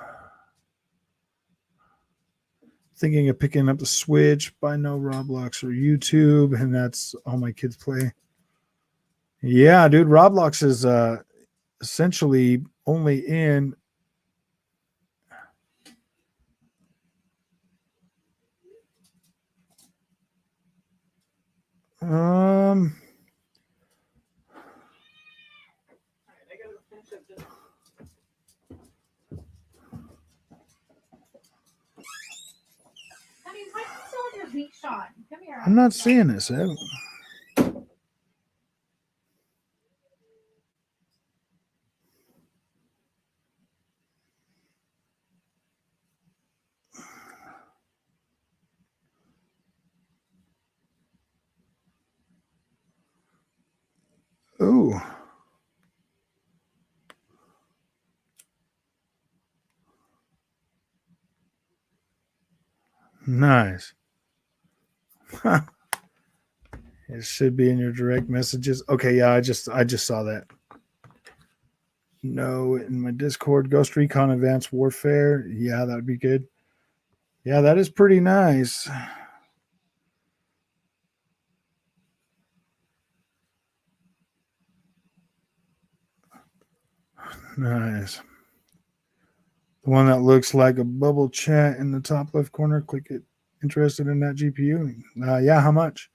Thinking of picking up the Switch, buy no Roblox or YouTube, and that's all my kids play. Yeah, dude, Roblox is essentially only in I'm not seeing this. Ooh. Nice. It should be in your direct messages. Okay, yeah, I just saw that. No, in my Discord, Ghost Recon Advanced Warfare. Yeah, that would be good. Yeah, that is pretty nice. Nice. The one that looks like a bubble chat in the top left corner. Click it. Interested in that GPU? Yeah, how much?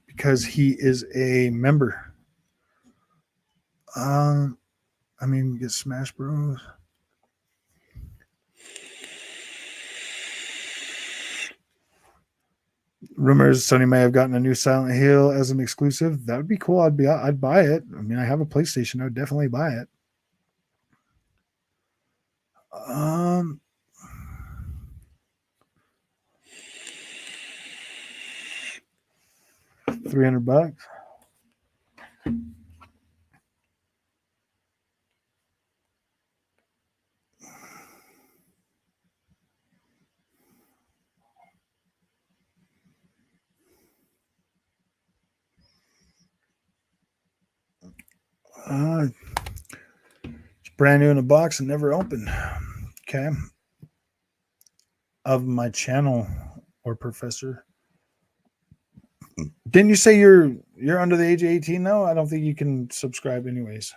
Because he is a member. Get Smash Bros. Rumors Sony may have gotten a new Silent Hill as an exclusive. That would be cool. I'd buy it. I mean, I have a PlayStation. I would definitely buy it. $300. It's brand new in a box and never opened. Okay. Of my channel or professor. Didn't you say you're under the age of 18 now? I don't think you can subscribe anyways.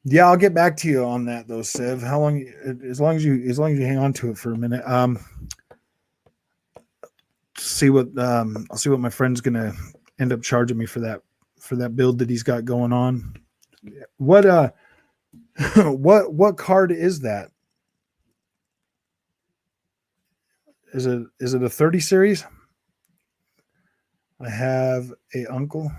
Yeah, I'll get back to you on that though, Sev. How long? As long as you hang on to it for a minute. I'll see what my friend's gonna end up charging me for that build that he's got going on. What What card is that? Is it a 30 series? I have a uncle.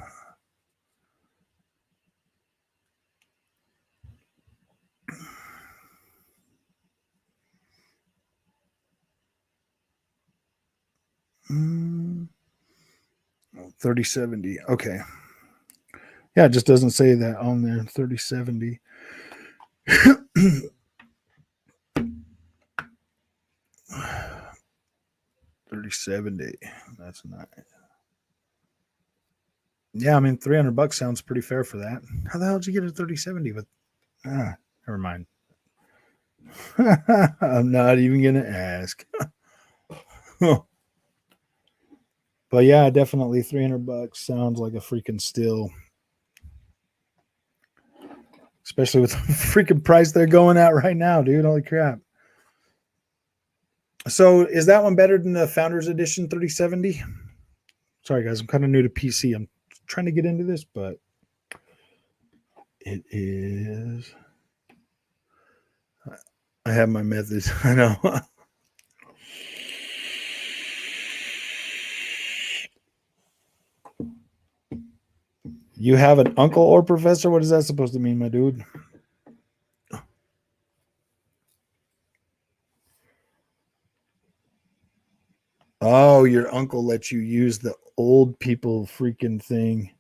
Mm, 3070. Okay. Yeah, it just doesn't say that on there. 3070. 3070. That's nice. Yeah, I mean, $300 sounds pretty fair for that. How the hell did you get a 3070 with? Never mind. I'm not even gonna ask. But yeah, definitely $300 sounds like a freaking steal. Especially with the freaking price they're going at right now, dude. Holy crap. So is that one better than the Founders Edition 3070? Sorry, guys. I'm kind of new to PC. I'm trying to get into this, but it is. I have my methods. I know. You have an uncle or professor? What is that supposed to mean, my dude? Oh, your uncle lets you use the old people freaking thing.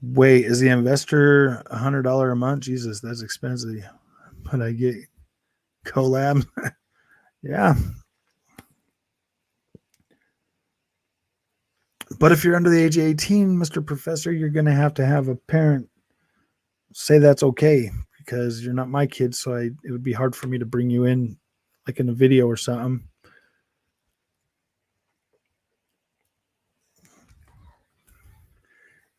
Wait, is the investor $100 a month? Jesus, that's expensive. But I get collab. Yeah. But if you're under the age of 18, Mr. Professor, you're going to have a parent say that's okay because you're not my kid. So it would be hard for me to bring you in like in a video or something.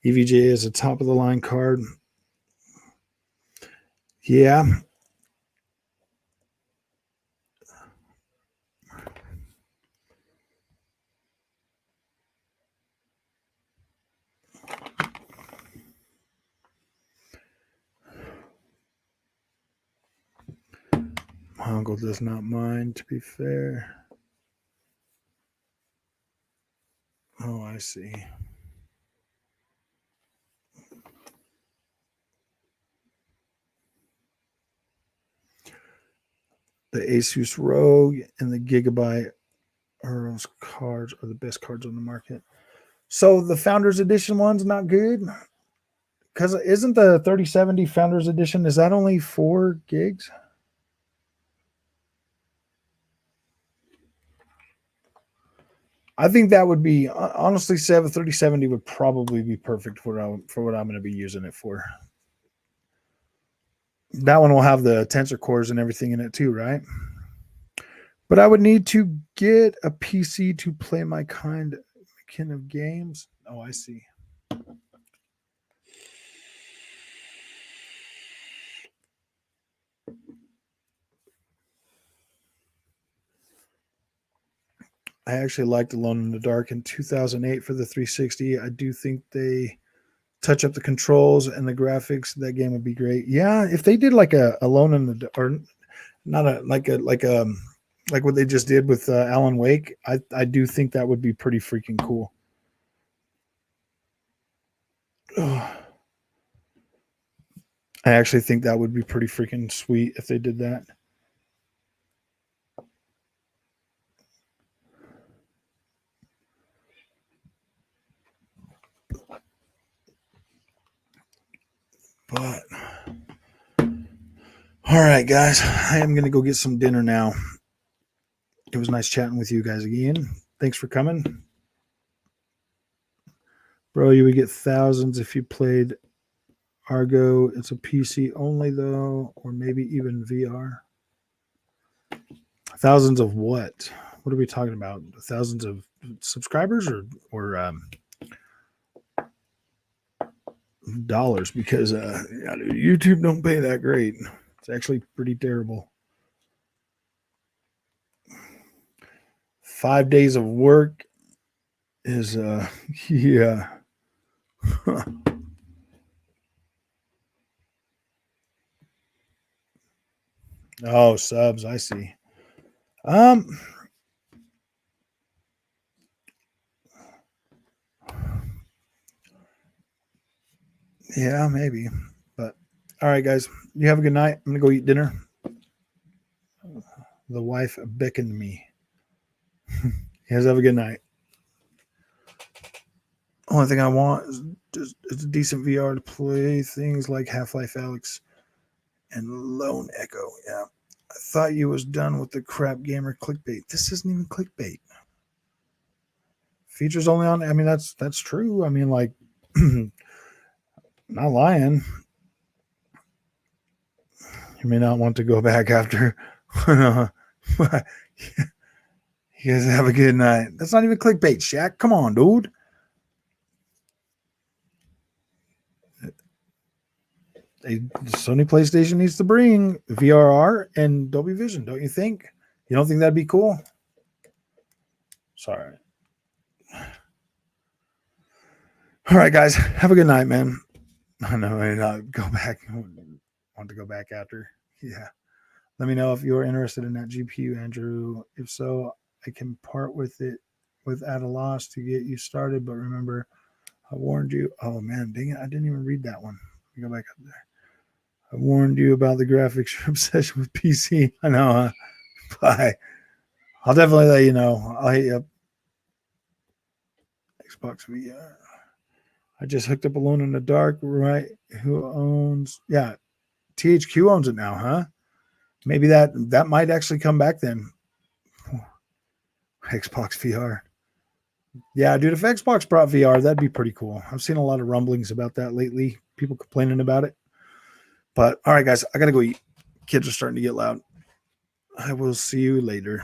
EVJ is a top of the line card. Yeah. My uncle does not mind, to be fair. Oh, I see. The Asus Rogue and the Gigabyte Euros cards are the best cards on the market. So the Founders Edition one's not good? Because isn't the 3070 Founders Edition, is that only 4 gigs? I think that would be, honestly, 3070 would probably be perfect for what I'm going to be using it for. That one will have the tensor cores and everything in it too, right? But I would need to get a PC to play my kind of games. Oh, I see. I actually liked Alone in the Dark in 2008 for the 360. I do think they touch up the controls and the graphics. That game would be great. Yeah, if they did like a Alone in the or not a like what they just did with Alan Wake, I do think that would be pretty freaking cool. I actually think that would be pretty freaking sweet if they did that. But all right, guys, I am going to go get some dinner now. It was nice chatting with you guys again. Thanks for coming. Bro, you would get thousands if you played Argo. It's a PC only, though, or maybe even VR. Thousands of what? What are we talking about? Thousands of subscribers or dollars because YouTube don't pay that great. It's actually pretty terrible. 5 days of work is yeah. Oh, subs, I see. Yeah, maybe. But all right, guys, you have a good night. I'm gonna go eat dinner. The wife beckoned me. You guys have a good night. Only thing I want is just it's a decent VR to play things like Half-Life Alyx and Lone Echo. Yeah. I thought you was done with the crap gamer clickbait. This isn't even clickbait. Features only on. I mean, that's true. I mean, like, not lying. You may not want to go back after. You guys have a good night. That's not even clickbait, Shaq. Come on, dude. Sony PlayStation needs to bring VRR and Dolby Vision, don't you think? You don't think that'd be cool? Sorry. All right, guys. Have a good night, man. I know I not go back. Want to go back after? Yeah. Let me know if you're interested in that GPU, Andrew. If so, I can part with it at a loss to get you started. But remember, I warned you. Oh man, dang it! I didn't even read that one. Let me go back up there. I warned you about the graphics obsession with PC. I know, huh? Bye. I'll definitely let you know. I'll hit you up. Xbox VR. I just hooked up Alone in the Dark, right? Who owns? Yeah, THQ owns it now, huh? Maybe that might actually come back then. Xbox VR. Yeah, dude, if Xbox brought VR, that'd be pretty cool. I've seen a lot of rumblings about that lately. People complaining about it. But all right, guys, I gotta go eat. Kids are starting to get loud. I will see you later.